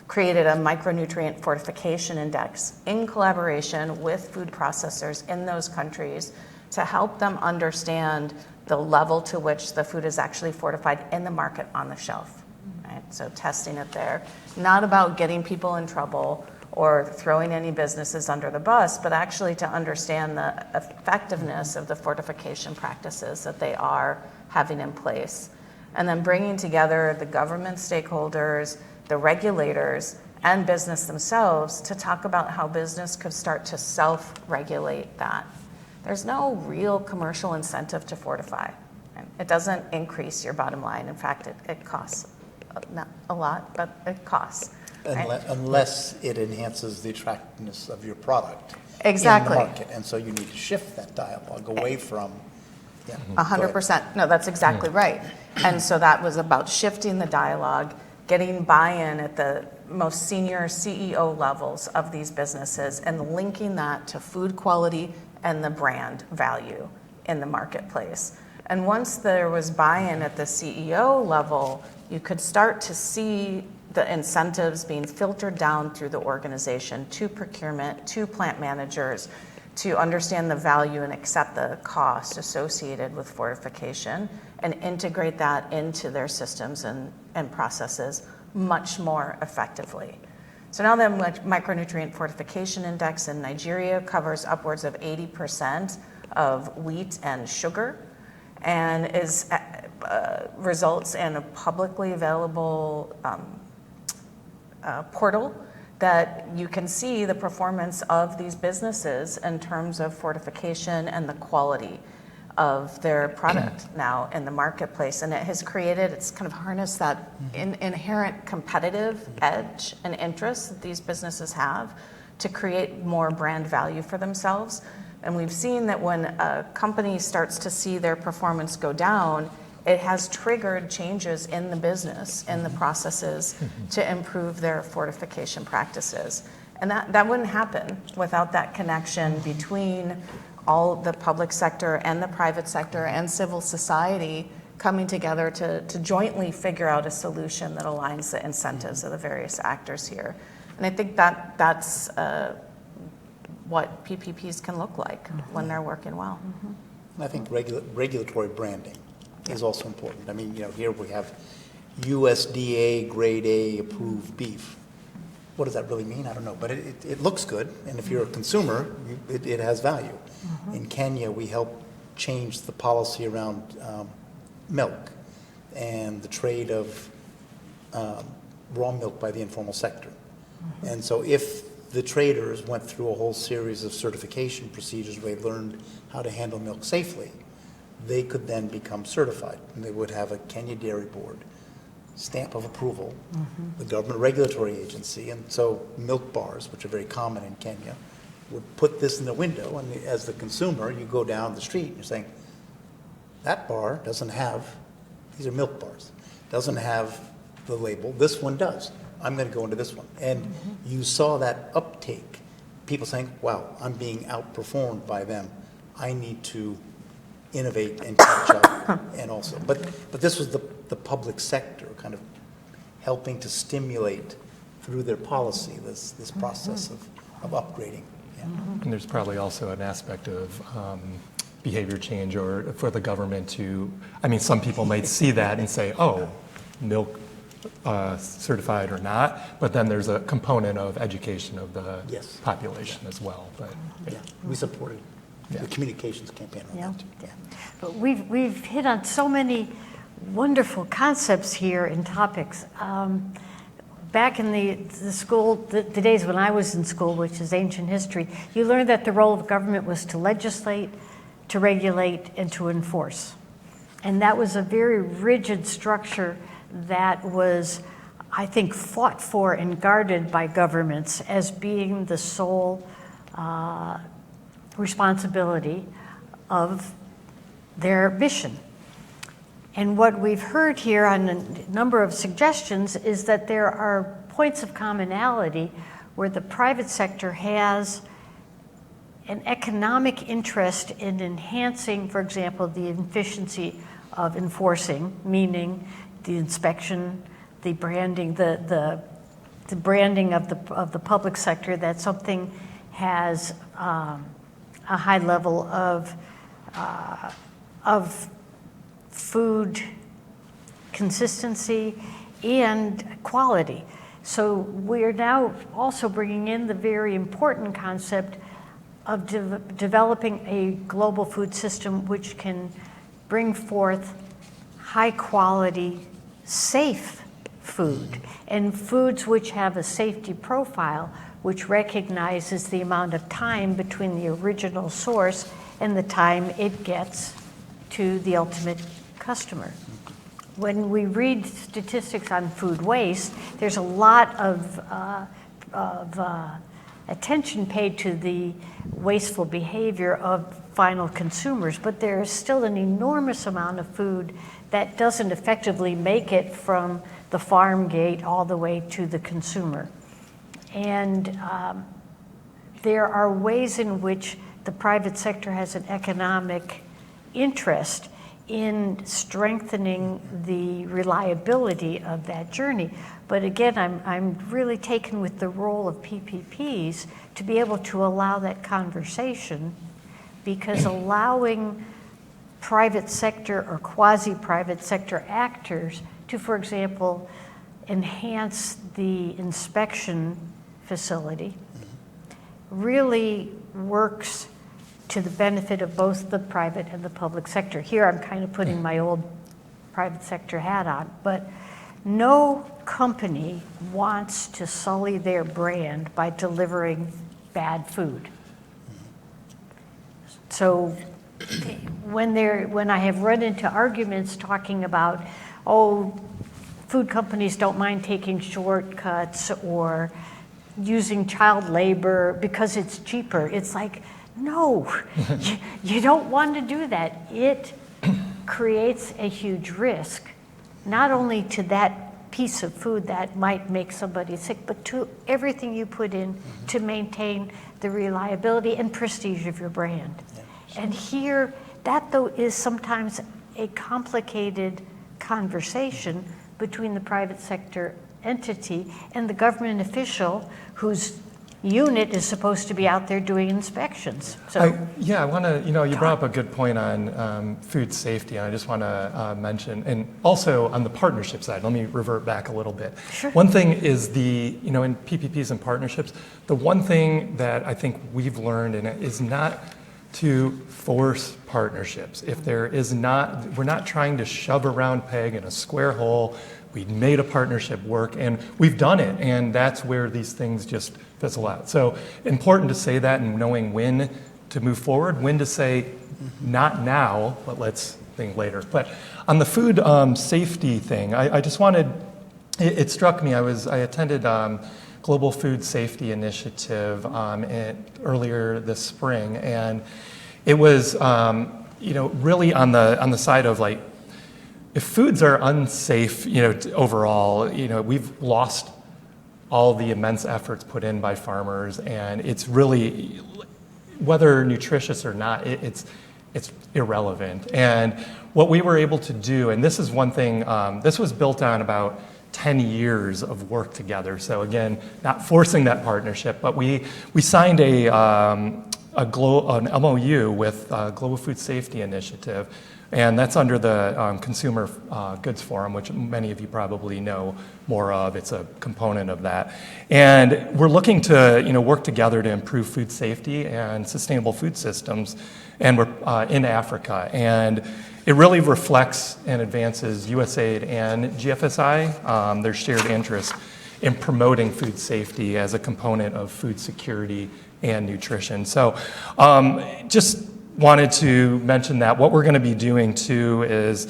created a micronutrient fortification index in collaboration with food processors in those countries to help them understand the level to which the food is actually fortified in the market on the shelf. Right? So testing it there. Not about getting people in trouble or throwing any businesses under the bus, but actually to understand the effectiveness of the fortification practices that they are having in place. And then bringing together the government stakeholders, the regulators, and business themselves to talk about how business could start to self-regulate that. There's no real commercial incentive to fortify. It doesn't increase your bottom line. In fact, it costs not a lot, but it costs. Unless it enhances the attractiveness of your product Exactly. in the market. And so you need to shift that dialogue away from, 100%. No, that's exactly right. And so that was about shifting the dialogue, getting buy-in at the most senior CEO levels of these businesses, and linking that to food quality and the brand value in the marketplace. And once there was buy-in at the CEO level, you could start to see the incentives being filtered down through the organization to procurement, to plant managers, to understand the value and accept the cost associated with fortification and integrate that into their systems and processes much more effectively. So now the micronutrient fortification index in Nigeria covers upwards of 80% of wheat and sugar, and is results in a publicly available portal that you can see the performance of these businesses in terms of fortification and the quality of their product now in the marketplace. And it has created, it's kind of harnessed that inherent competitive edge and interest that these businesses have to create more brand value for themselves. And we've seen that when a company starts to see their performance go down, it has triggered changes in the business, in the processes to improve their fortification practices. And that wouldn't happen without that connection between all the public sector and the private sector and civil society coming together to jointly figure out a solution that aligns the incentives of the various actors here. And I think that's what PPPs can look like when they're working well. I think regulatory branding is also important. I mean, here we have USDA grade A approved beef. What does that really mean? I don't know, but it looks good, and if you're a consumer, it has value. In Kenya, we helped change the policy around milk and the trade of raw milk by the informal sector. And so if the traders went through a whole series of certification procedures where they learned how to handle milk safely, they could then become certified, and they would have a Kenya Dairy Board stamp of approval, the government regulatory agency, and so milk bars, which are very common in Kenya, would put this in the window, and as the consumer, you go down the street and you're saying, that bar doesn't have, these are milk bars, doesn't have the label, this one does. I'm going to go into this one. And you saw that uptake, people saying, wow, I'm being outperformed by them. I need to innovate and catch up. And also, but this was the public sector kind of helping to stimulate through their policy this process of upgrading. Yeah. And there's probably also an aspect of behavior change, or for the government to, I mean, some people might see that and say, oh, milk certified or not, but then there's a component of education of the population as well. But yeah, we supported the communications campaign on that too. Yeah. But we've hit on so many wonderful concepts here and topics. Back in the school, the days when I was in school, which is ancient history, you learned that the role of government was to legislate, to regulate, and to enforce. And that was a very rigid structure that was, I think, fought for and guarded by governments as being the sole responsibility of their mission. And what we've heard here on a number of suggestions is that there are points of commonality where the private sector has an economic interest in enhancing, for example, the efficiency of enforcing, meaning the inspection, the branding, the branding of the public sector, that something has a high level of food consistency and quality. So we're now also bringing in the very important concept of developing a global food system which can bring forth high quality, safe food, and foods which have a safety profile which recognizes the amount of time between the original source and the time it gets to the ultimate customer. When we read statistics on food waste, there's a lot of attention paid to the wasteful behavior of final consumers, but there's still an enormous amount of food that doesn't effectively make it from the farm gate all the way to the consumer. And there are ways in which the private sector has an economic interest in strengthening the reliability of that journey. But again, I'm really taken with the role of PPPs to be able to allow that conversation, because allowing private sector or quasi-private sector actors to, for example, enhance the inspection facility really works to the benefit of both the private and the public sector. Here I'm kind of putting my old private sector hat on, but no company wants to sully their brand by delivering bad food. So when I have run into arguments talking about, oh, food companies don't mind taking shortcuts or using child labor because it's cheaper, it's like, no, you don't want to do that. It creates a huge risk, not only to that piece of food that might make somebody sick, but to everything you put in to maintain the reliability and prestige of your brand. And here, that though is sometimes a complicated conversation between the private sector entity and the government official whose unit is supposed to be out there doing inspections. So I want to, you brought up a good point on food safety, and I just want to mention, and also on the partnership side, let me revert back a little bit. Sure. One thing is in PPPs and partnerships, the one thing that I think we've learned in it is not to force partnerships. If there is not, we're not trying to shove a round peg in a square hole. We made a partnership work, and we've done it, and that's where these things just fizzle out. So important to say that, and knowing when to move forward, when to say not now, but let's think later. But on the food safety thing, I just wanted, it struck me, I attended Global Food Safety Initiative earlier this spring, and it was really on the side of like, if foods are unsafe, overall, we've lost all the immense efforts put in by farmers, and it's really, whether nutritious or not, it's irrelevant. And what we were able to do, and this is one thing, this was built on about 10 years of work together. So again, not forcing that partnership, but we signed an MOU with Global Food Safety Initiative, and that's under the Consumer Goods Forum, which many of you probably know more of. It's a component of that. And we're looking to work together to improve food safety and sustainable food systems, and we're in Africa. And it really reflects and advances USAID and GFSI, their shared interest in promoting food safety as a component of food security and nutrition. So just wanted to mention that. What we're going to be doing too is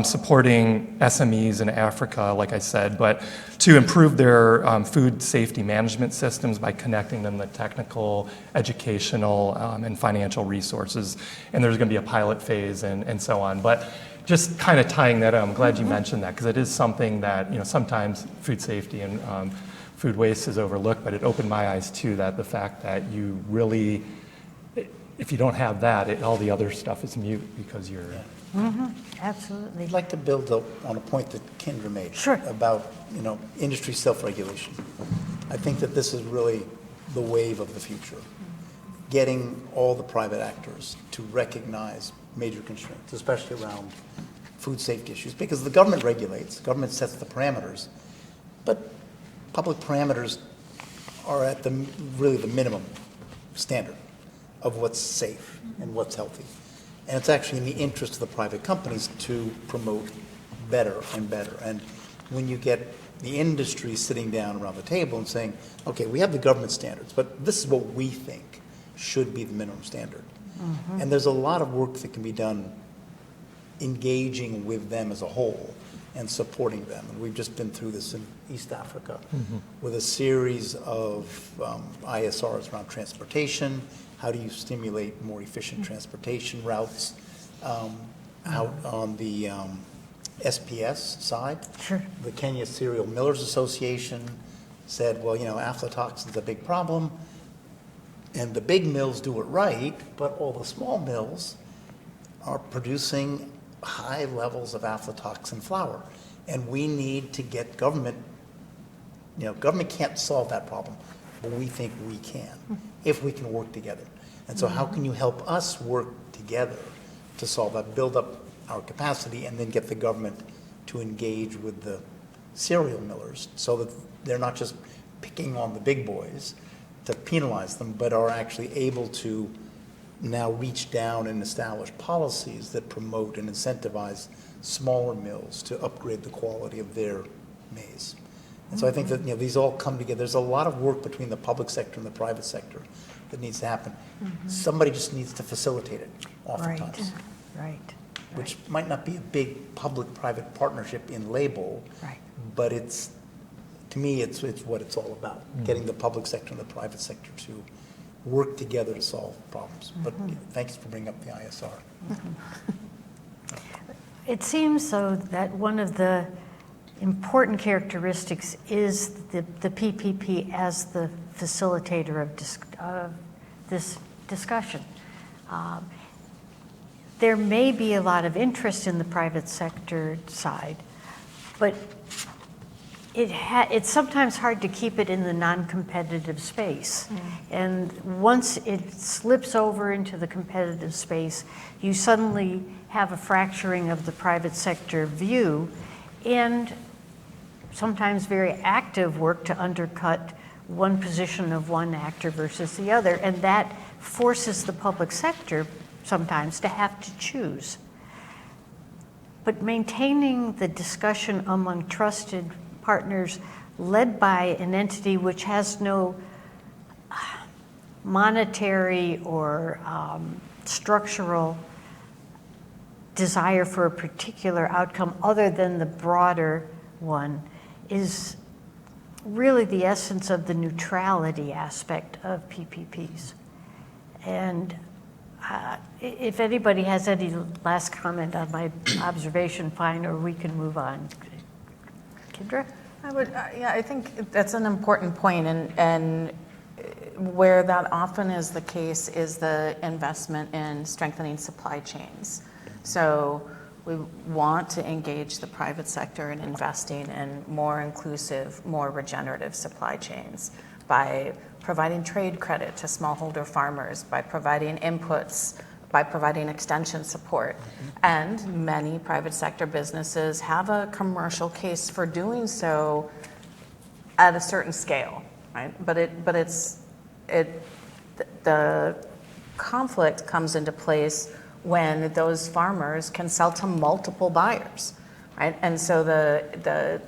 supporting SMEs in Africa, like I said, but to improve their food safety management systems by connecting them to technical, educational, and financial resources. And there's going to be a pilot phase and so on. But just kind of tying that up, I'm glad you mentioned that, because it is something that sometimes food safety and food waste is overlooked, but it opened my eyes to that, the fact that you really, if you don't have that, all the other stuff is mute because you're... absolutely. I'd like to build on a point that Kendra made. Sure. About, industry self-regulation. I think that this is really the wave of the future. Getting all the private actors to recognize major constraints, especially around food safety issues, because the government regulates, the government sets the parameters, but public parameters are at really the minimum standard of what's safe and what's healthy. And it's actually in the interest of the private companies to promote better and better. And when you get the industry sitting down around the table and saying, okay, we have the government standards, but this is what we think should be the minimum standard. And there's a lot of work that can be done engaging with them as a whole and supporting them. And we've just been through this in East Africa with a series of ISRs around transportation. How do you stimulate more efficient transportation routes? Out on the SPS side, Sure. the Kenya Cereal Millers Association said, well, aflatoxin's a big problem, and the big mills do it right, but all the small mills are producing high levels of aflatoxin flour. And we need to get government, government can't solve that problem, but we think we can, if we can work together. And so how can you help us work together to solve that, build up our capacity, and then get the government to engage with the cereal millers so that they're not just picking on the big boys to penalize them, but are actually able to now reach down and establish policies that promote and incentivize smaller mills to upgrade the quality of their maize. And so I think that these all come together. There's a lot of work between the public sector and the private sector that needs to happen. Somebody just needs to facilitate it oftentimes, Right. which might not be a big public-private partnership in label, Right. but to me, it's what it's all about, getting the public sector and the private sector to work together to solve problems. But thanks for bringing up the ISR. It seems, though, that one of the important characteristics is the PPP as the facilitator of this discussion. There may be a lot of interest in the private sector side, but it's sometimes hard to keep it in the non-competitive space. And once it slips over into the competitive space, you suddenly have a fracturing of the private sector view and sometimes very active work to undercut one position of one actor versus the other. And that forces the public sector sometimes to have to choose. But maintaining the discussion among trusted partners led by an entity which has no monetary or structural desire for a particular outcome other than the broader one is really the essence of the neutrality aspect of PPPs. And if anybody has any last comment on my observation, fine, or we can move on. Kendra? I think that's an important point, and where that often is the case is the investment in strengthening supply chains. So we want to engage the private sector in investing in more inclusive, more regenerative supply chains by providing trade credit to smallholder farmers, by providing inputs, by providing extension support. And many private sector businesses have a commercial case for doing so at a certain scale, right? The conflict comes into place when those farmers can sell to multiple buyers, right? And so the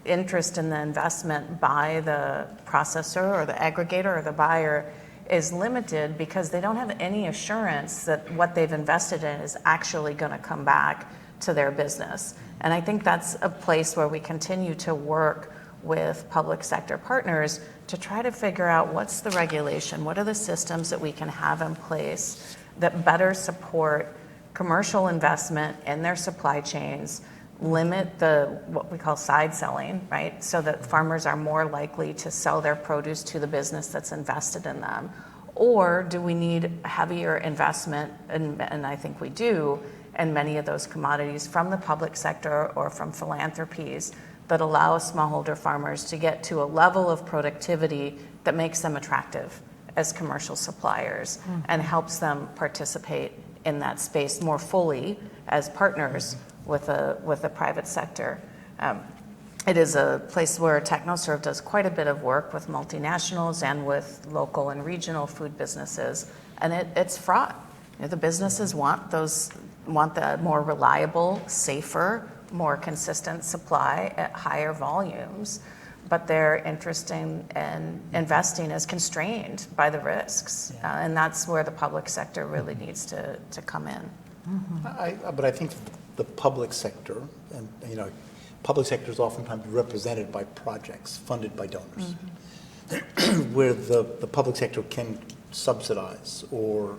interest in the investment by the processor or the aggregator or the buyer is limited because they don't have any assurance that what they've invested in is actually going to come back to their business. And I think that's a place where we continue to work with public sector partners to try to figure out what's the regulation, what are the systems that we can have in place that better support commercial investment in their supply chains, limit what we call side selling, right? So that farmers are more likely to sell their produce to the business that's invested in them. Or do we need heavier investment, and I think we do, in many of those commodities from the public sector or from philanthropies that allow smallholder farmers to get to a level of productivity that makes them attractive as commercial suppliers and helps them participate in that space more fully as partners with the private sector. It is a place where TechnoServe does quite a bit of work with multinationals and with local and regional food businesses, and it's fraught. The businesses want the more reliable, safer, more consistent supply at higher volumes, but their interest in investing is constrained by the risks, and that's where the public sector really needs to come in. But I think the public sector, and public sector is oftentimes represented by projects funded by donors, where the public sector can subsidize or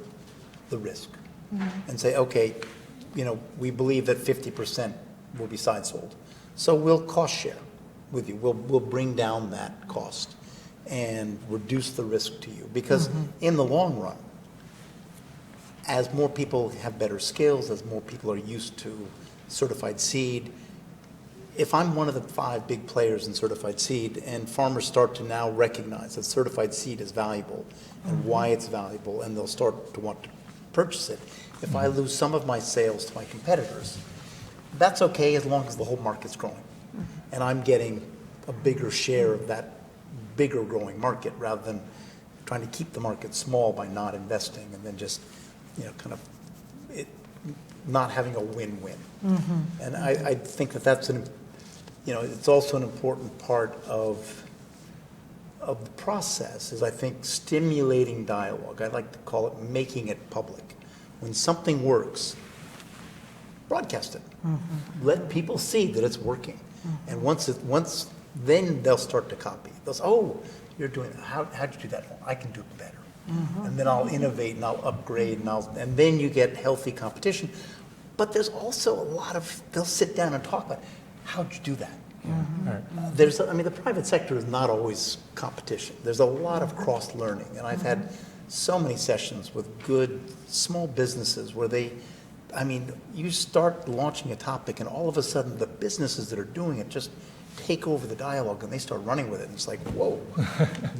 the risk and say, okay, we believe that 50% will be side sold, so we'll cost share with you. We'll bring down that cost and reduce the risk to you, because in the long run, as more people have better skills, as more people are used to certified seed, if I'm one of the 5 big players in certified seed and farmers start to now recognize that certified seed is valuable and why it's valuable, and they'll start to want to purchase it, if I lose some of my sales to my competitors, that's okay as long as the whole market's growing. And I'm getting a bigger share of that bigger growing market rather than trying to keep the market small by not investing and then just, kind of not having a win-win. And I think that that's it's also an important part of the process is, I think, stimulating dialogue. I like to call it making it public. When something works, broadcast it. Let people see that it's working. And once then they'll start to copy. They'll say, oh, you're doing that. How'd you do that? Well, I can do it better. And then I'll innovate and I'll upgrade and then you get healthy competition. But there's also a lot of, they'll sit down and talk about, how'd you do that? The private sector is not always competition. There's a lot of cross-learning. And I've had so many sessions with good small businesses where you start launching a topic and all of a sudden the businesses that are doing it just take over the dialogue and they start running with it. And it's like, whoa,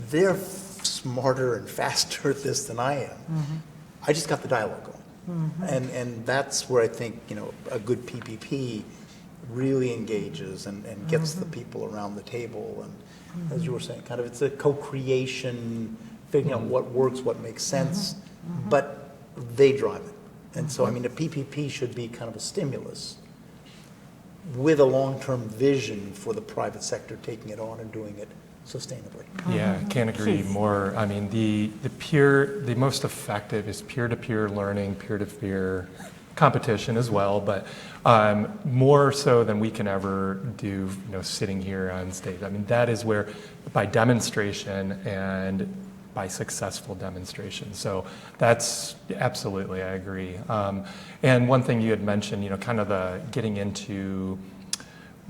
they're smarter and faster at this than I am. I just got the dialogue going. And that's where I think, a good PPP really engages and gets the people around the table. And as you were saying, kind of it's a co-creation, figuring out what works, what makes sense, but they drive it. And so, a PPP should be kind of a stimulus with a long-term vision for the private sector taking it on and doing it sustainably. Yeah, can't agree more. The most effective is peer-to-peer learning, peer-to-peer competition as well, but more so than we can ever do, sitting here on stage. That is where, by demonstration and by successful demonstration. So that's absolutely, I agree. And one thing you had mentioned, kind of the getting into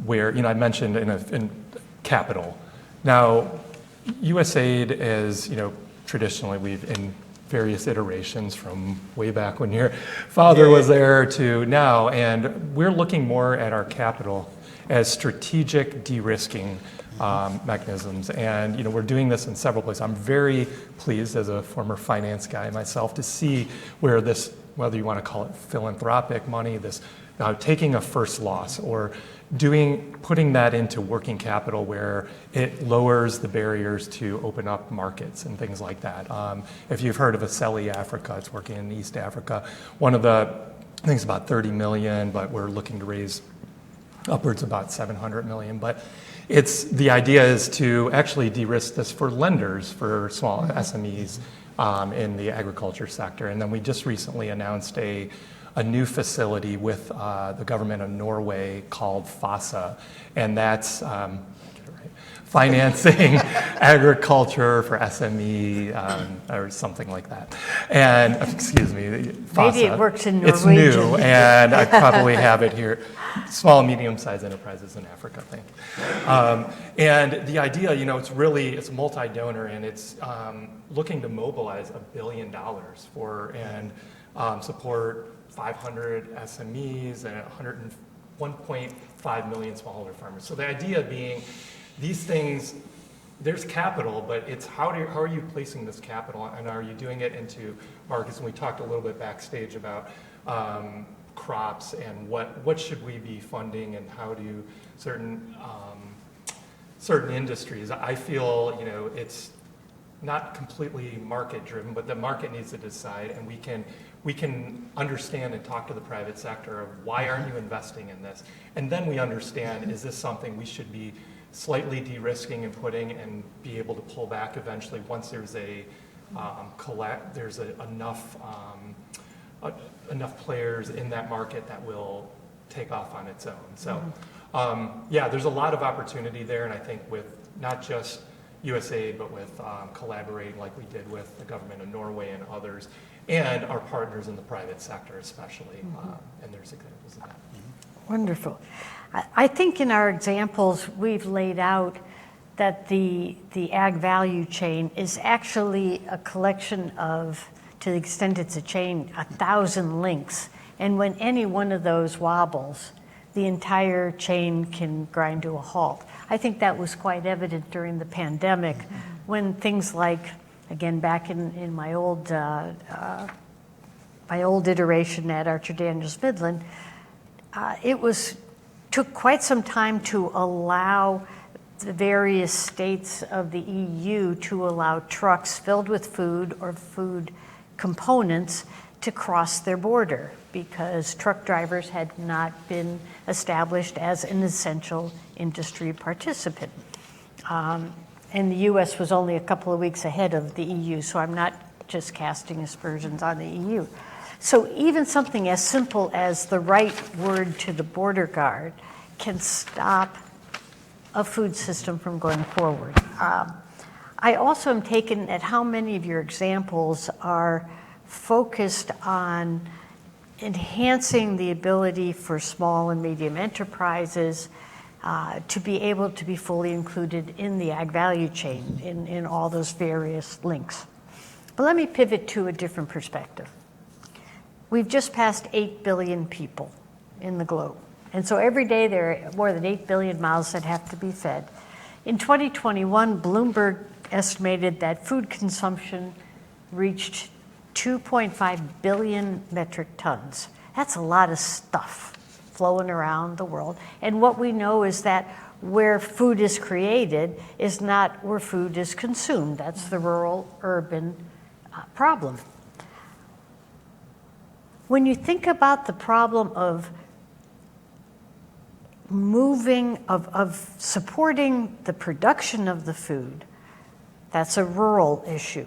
where, I mentioned in capital. Now, USAID is, traditionally we've in various iterations from way back when your father was there to now, and we're looking more at our capital as strategic de-risking mechanisms. And we're doing this in several places. I'm very pleased as a former finance guy myself to see where this, whether you want to call it philanthropic money, this taking a first loss or putting that into working capital where it lowers the barriers to open up markets and things like that. If you've heard of ASELI Africa, it's working in East Africa. One of the, I think it's about 30 million, but we're looking to raise upwards about 700 million. But the idea is to actually de-risk this for lenders, for small SMEs in the agriculture sector. And then we just recently announced a new facility with the government of Norway called FASA, and that's financing agriculture for SME or something like that. And excuse me, FASA. Maybe it works in Norwegian. It's new, and I probably have it here. Small and medium-sized enterprises in Africa, I think. And the idea, it's multi-donor, and it's looking to mobilize $1 billion and support 500 SMEs and 1.5 million smallholder farmers. So the idea being, these things, there's capital, but it's how are you placing this capital, and are you doing it into markets? And we talked a little bit backstage about crops and what should we be funding, and how do certain industries. I feel it's not completely market driven, but the market needs to decide, and we can understand and talk to the private sector of why aren't you investing in this, and then we understand, is this something we should be slightly de-risking and putting and be able to pull back eventually once there's enough players in that market that will take off on its own. So there's a lot of opportunity there, and I think with not just USAID, but with collaborating like we did with the government of Norway and others, and our partners in the private sector especially, and there's examples of that. Wonderful. I think in our examples, we've laid out that the ag value chain is actually a collection of to the extent it's a chain, 1,000 links. And when any one of those wobbles, the entire chain can grind to a halt. I think that was quite evident during the pandemic when things like, again, back in my old iteration at Archer Daniels Midland, took quite some time to allow the various states of the EU to allow trucks filled with food or food components to cross their border because truck drivers had not been established as an essential industry participant. And the US was only a couple of weeks ahead of the EU, so I'm not just casting aspersions on the EU. So even something as simple as the right word to the border guard can stop a food system from going forward. I also am taken at how many of your examples are focused on enhancing the ability for small and medium enterprises to be able to be fully included in the ag value chain in all those various links. But let me pivot to a different perspective. We've just passed 8 billion people in the globe. And so every day there are more than 8 billion mouths that have to be fed. In 2021, Bloomberg estimated that food consumption reached 2.5 billion metric tons. That's a lot of stuff flowing around the world. And what we know is that where food is created is not where food is consumed. That's the rural-urban problem. When you think about the problem of of supporting the production of the food, that's a rural issue.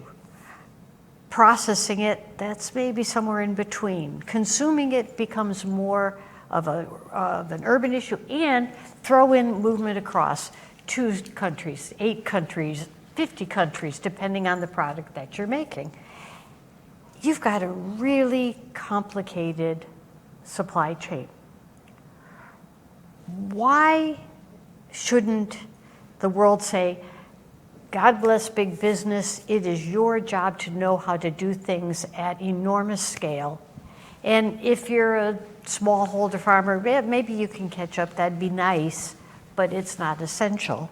Processing it, that's maybe somewhere in between. Consuming it becomes more of an urban issue, and throw in movement across 2 countries, 8 countries, 50 countries, depending on the product that you're making. You've got a really complicated supply chain. Why shouldn't the world say, God bless big business, it is your job to know how to do things at enormous scale. And if you're a smallholder farmer, maybe you can catch up, that'd be nice, but it's not essential.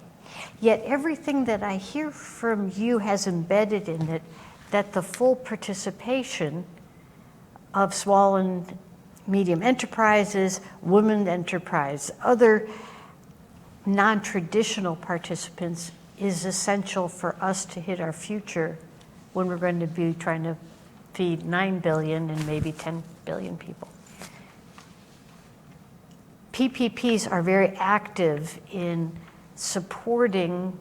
Yet everything that I hear from you has embedded in it that the full participation of small and medium enterprises, women enterprise, other non-traditional participants is essential for us to hit our future when we're going to be trying to feed 9 billion and maybe 10 billion people. PPPs are very active in supporting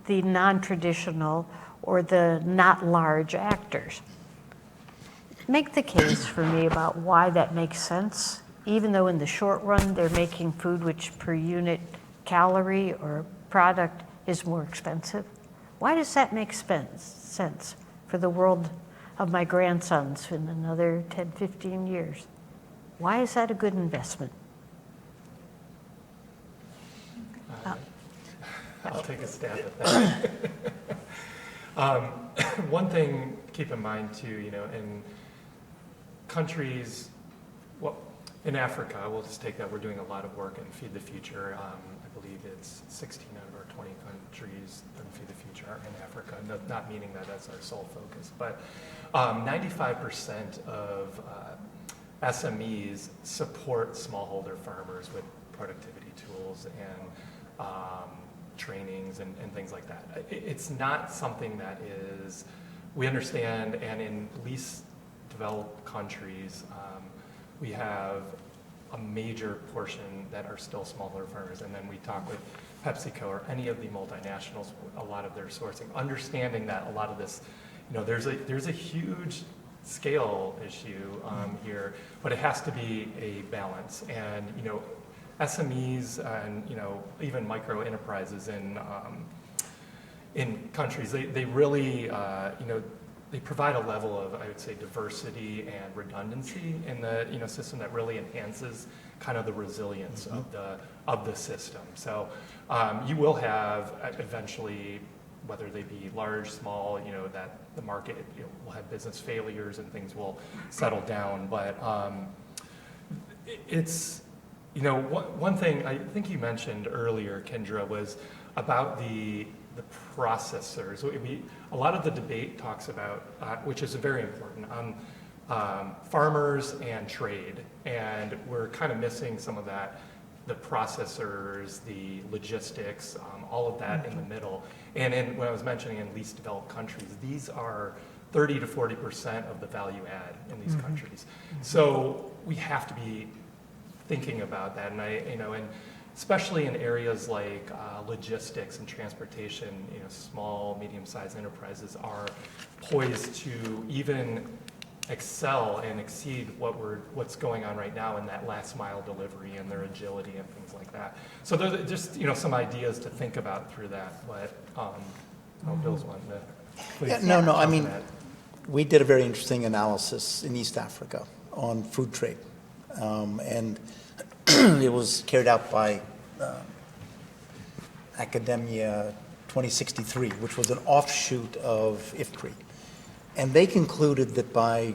the non-traditional or the not large actors. Make the case for me about why that makes sense, even though in the short run they're making food which per unit calorie or product is more expensive. Why does that make sense for the world of my grandsons in another 10, 15 years? Why is that a good investment? I'll take a stab at that. One thing to keep in mind too, in countries, well, in Africa, we'll just take that, we're doing a lot of work in Feed the Future. I believe it's 16 out of our 20 countries in Feed the Future are in Africa, not meaning that that's our sole focus, but 95% of SMEs support smallholder farmers with productivity tools and trainings and things like that. It's not something that is, we understand, and in least developed countries, we have a major portion that are still smaller farmers, and then we talk with PepsiCo or any of the multinationals, a lot of their sourcing, understanding that a lot of this, there's a huge scale issue here, but it has to be a balance. And SMEs and even micro enterprises in countries, they really they provide a level of, I would say, diversity and redundancy in the system that really enhances kind of the resilience of the system. So you will have eventually whether they be large, small, that the market will have business failures and things will settle down. But it's, one thing I think you mentioned earlier, Kendra, was about the processors. So a lot of the debate talks about, which is very important, farmers and trade, and we're kind of missing some of that, the processors, the logistics, all of that in the middle. And when I was mentioning in least developed countries, these are 30 to 40% of the value add in these countries. So we have to be thinking about that, and and especially in areas like logistics and transportation, small, medium-sized enterprises are poised to even excel and exceed what's going on right now in that last mile delivery and their agility and things like that. So those are just some ideas to think about through that. But Bill's one. No. I mean, we did a very interesting analysis in East Africa on food trade, and it was carried out by Academia 2063, which was an offshoot of IFPRI. And they concluded that by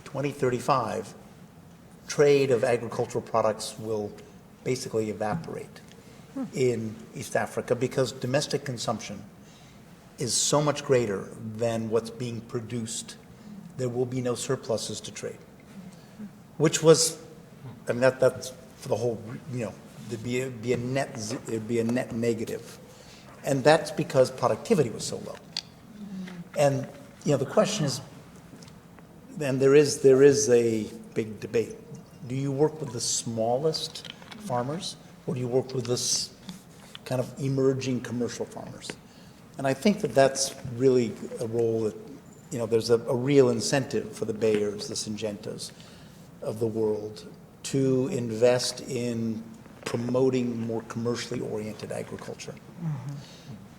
2035, trade of agricultural products will basically evaporate in East Africa because domestic consumption is so much greater than what's being produced. There will be no surpluses to trade, which was, I mean, that's for the whole, there'd be a net negative. And that's because productivity was so low. And the question is, and there is a big debate. Do you work with the smallest farmers, or do you work with this kind of emerging commercial farmers? And I think that's really a role that, there's a real incentive for the Bayers, the Syngentas of the world to invest in promoting more commercially oriented agriculture,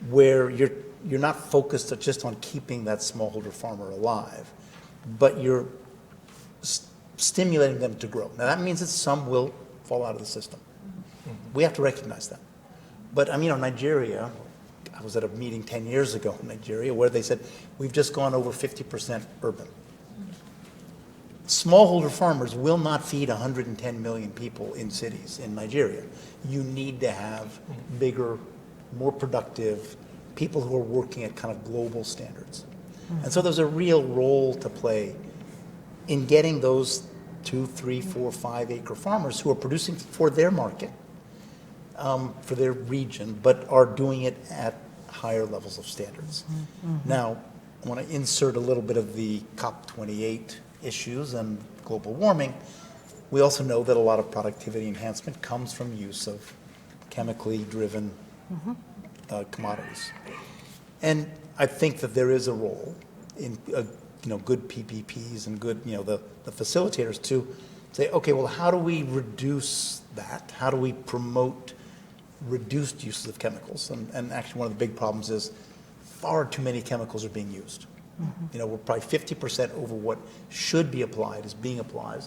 where you're not focused just on keeping that smallholder farmer alive, but you're stimulating them to grow. Now, that means that some will fall out of the system. We have to recognize that. But, Nigeria, I was at a meeting 10 years ago in Nigeria where they said, we've just gone over 50% urban. Smallholder farmers will not feed 110 million people in cities in Nigeria. You need to have bigger, more productive people who are working at kind of global standards. And so there's a real role to play in getting those 2, 3, 4, 5 acre farmers who are producing for their market, for their region, but are doing it at higher levels of standards. Now, I want to insert a little bit of the COP28 issues and global warming. We also know that a lot of productivity enhancement comes from use of chemically driven commodities. And I think that there is a role in good PPPs and good the facilitators to say, okay, well, how do we reduce that? How do we promote reduced uses of chemicals? And actually one of the big problems is far too many chemicals are being used. We're probably 50% over what should be applied is being applied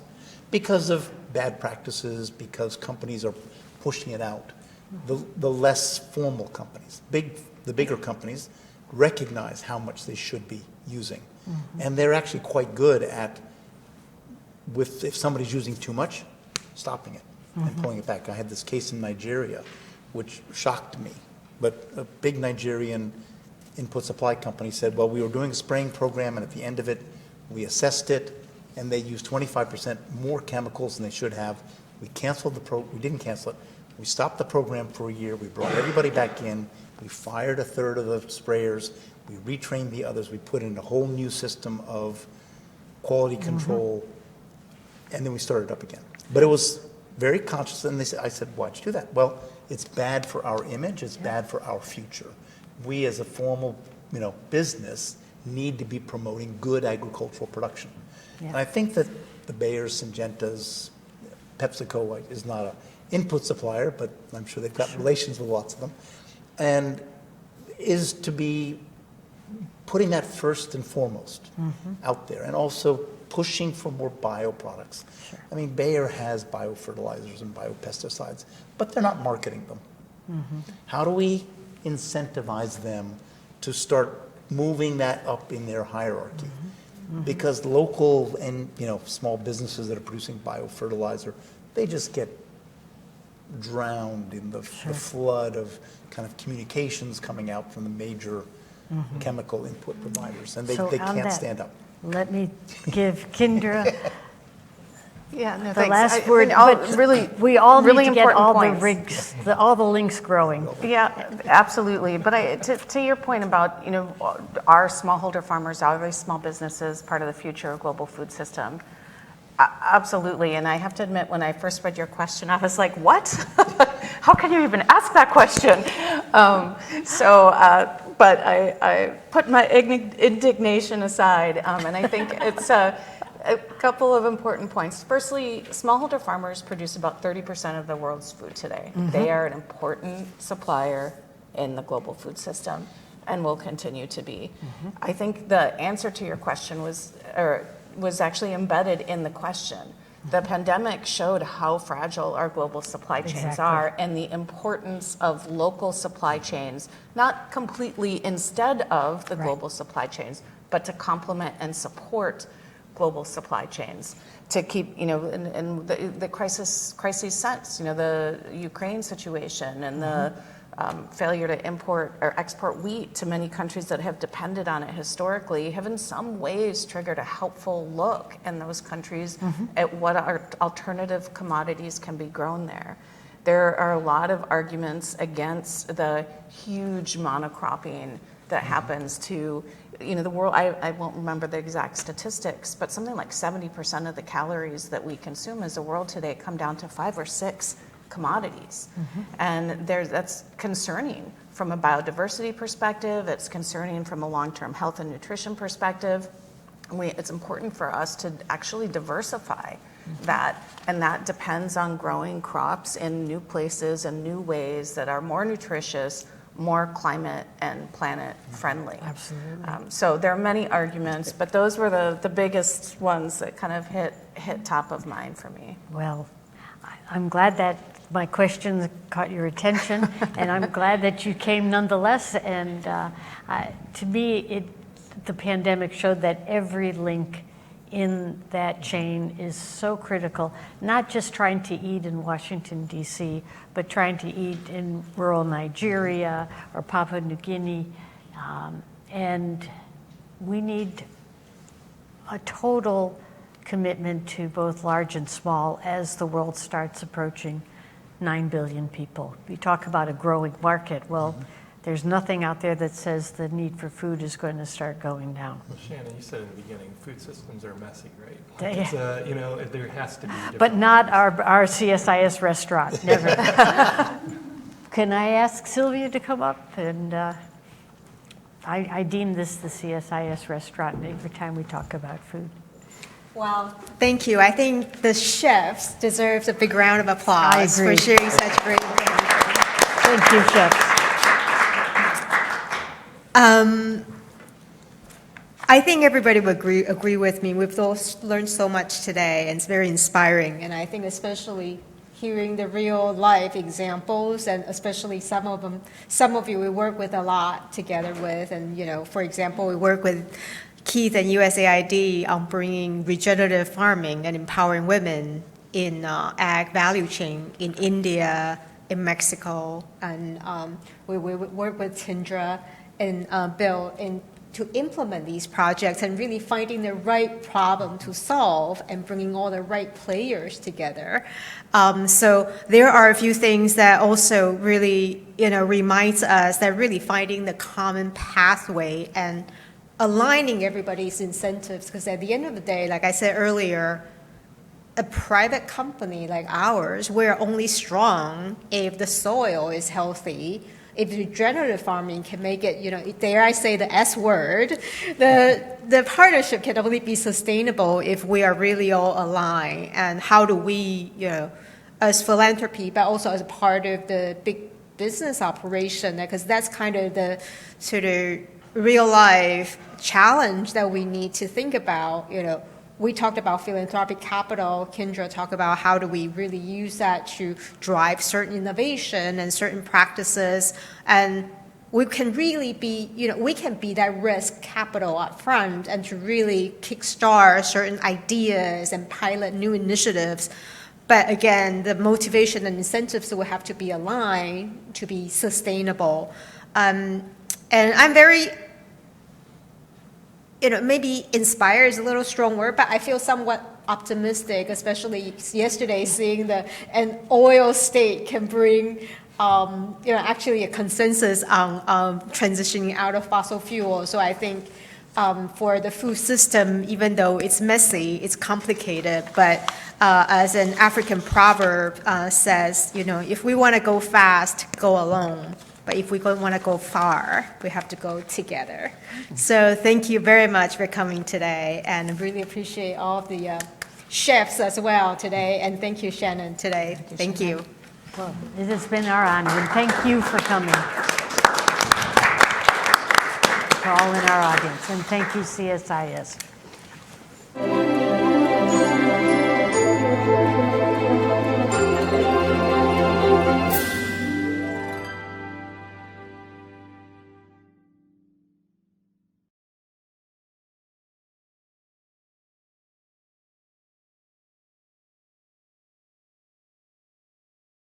because of bad practices, because companies are pushing it out. The less formal companies, the bigger companies recognize how much they should be using. And they're actually quite good at, if somebody's using too much, stopping it and pulling it back. I had this case in Nigeria, which shocked me. But a big Nigerian input supply company said, well, we were doing a spraying program, and at the end of it, we assessed it, and they used 25% more chemicals than they should have. We canceled we didn't cancel it. We stopped the program for a year. We brought everybody back in. We fired a third of the sprayers. We retrained the others. We put in a whole new system of quality control, and then we started up again. But it was very conscious, and I said, why'd you do that? Well, it's bad for our image. It's bad for our future. We, as a formal, business, need to be promoting good agricultural production. Yeah. And I think that the Bayers, Syngentas, PepsiCo is not an input supplier, but I'm sure they've got relations with lots of them, and is to be putting that first and foremost out there, and also pushing for more bioproducts. Sure. I mean, Bayer has biofertilizers and biopesticides, but they're not marketing them. How do we incentivize them to start moving that up in their hierarchy. Because local and, small businesses that are producing biofertilizer, they just get drowned in the flood of kind of communications coming out from the major chemical input providers, and they So on can't that, stand up. Let me give Kendra Yeah, no, the thanks. last I word, mean, all but really, we all really need to get important points. all the links growing. Yeah, absolutely. But to your point about, our smallholder farmers, our very small businesses, part of the future of global food system, absolutely. And I have to admit, when I first read your question, I was like, what? How can you even ask that question? But I put my indignation aside, and I think it's a couple of important points. Firstly, smallholder farmers produce about 30% of the world's food today. They are an important supplier in the global food system and will continue to be. I think the answer to your question was actually embedded in the question. The pandemic showed how fragile our global supply chains are and the importance of local supply chains, not completely instead of the global supply chains, but to complement and support global supply chains to keep, and the crises since, the Ukraine situation and the failure to import or export wheat to many countries that have depended on it historically have in some ways triggered a helpful look in those countries at what alternative commodities can be grown there. There are a lot of arguments against the huge monocropping that happens to the world. I won't remember the exact statistics, but something like 70% of the calories that we consume as a world today come down to 5 or 6 commodities. And that's concerning from a biodiversity perspective. It's concerning from a long-term health and nutrition perspective. It's important for us to actually diversify that, and that depends on growing crops in new places and new ways that are more nutritious, more climate and planet friendly. Absolutely. So there are many arguments, but those were the biggest ones that kind of hit top of mind for me. Well, I'm glad that my questions caught your attention, and I'm glad that you came nonetheless. And to me, the pandemic showed that every link in that chain is so critical, not just trying to eat in Washington, D.C., but trying to eat in rural Nigeria or Papua New Guinea. And we need a total commitment to both large and small as the world starts approaching 9 billion people. We talk about a growing market. Well, there's nothing out there that says the need for food is going to start going down. Well, Shannon, you said in the beginning, food systems are messy, right? They- It's, there has to be different. But not our CSIS restaurant, never. Can I ask Sylvia to come up? And I deem this the CSIS restaurant every time we talk about food. Well, thank you. I think the chefs deserve a big round of applause I agree. for sharing such great information. Thank you, chefs. I think everybody would agree with me. We've all learned so much today, and it's very inspiring. And I think especially hearing the real life examples, and especially some of you we work with a lot together with. And for example, we work with Keith and USAID on bringing regenerative farming and empowering women in ag value chain in India, in Mexico, and we work with Tindra and Bill to implement these projects and really finding the right problem to solve and bringing all the right players together. So there are a few things that also really, reminds us that really finding the common pathway and aligning everybody's incentives, because at the end of the day, like I said earlier, a private company like ours, we're only strong if the soil is healthy. If regenerative farming can make it, dare I say the S word, the partnership can only be sustainable if we are really all aligned. And how do we, as philanthropy, but also as a part of the big business operation, because that's kind of the sort of real life challenge that we need to think about. We talked about philanthropic capital. Kendra talked about how do we really use that to drive certain innovation and certain practices. And we can really be, we can be that risk capital up front and to really kickstart certain ideas and pilot new initiatives. But again, the motivation and incentives will have to be aligned to be sustainable. And I'm very, maybe inspired is a little strong word, but I feel somewhat optimistic, especially yesterday seeing an oil state can bring actually a consensus on transitioning out of fossil fuel. So I think for the food system, even though it's messy, it's complicated, but as an African proverb says, if we want to go fast, go alone. But if we want to go far, we have to go together. So thank you very much for coming today, and I really appreciate all of the chefs as well today, and thank you, Shannon, today. Thank you. Well, it has been our honor, and thank you for coming. To all in our audience, and thank you, CSIS.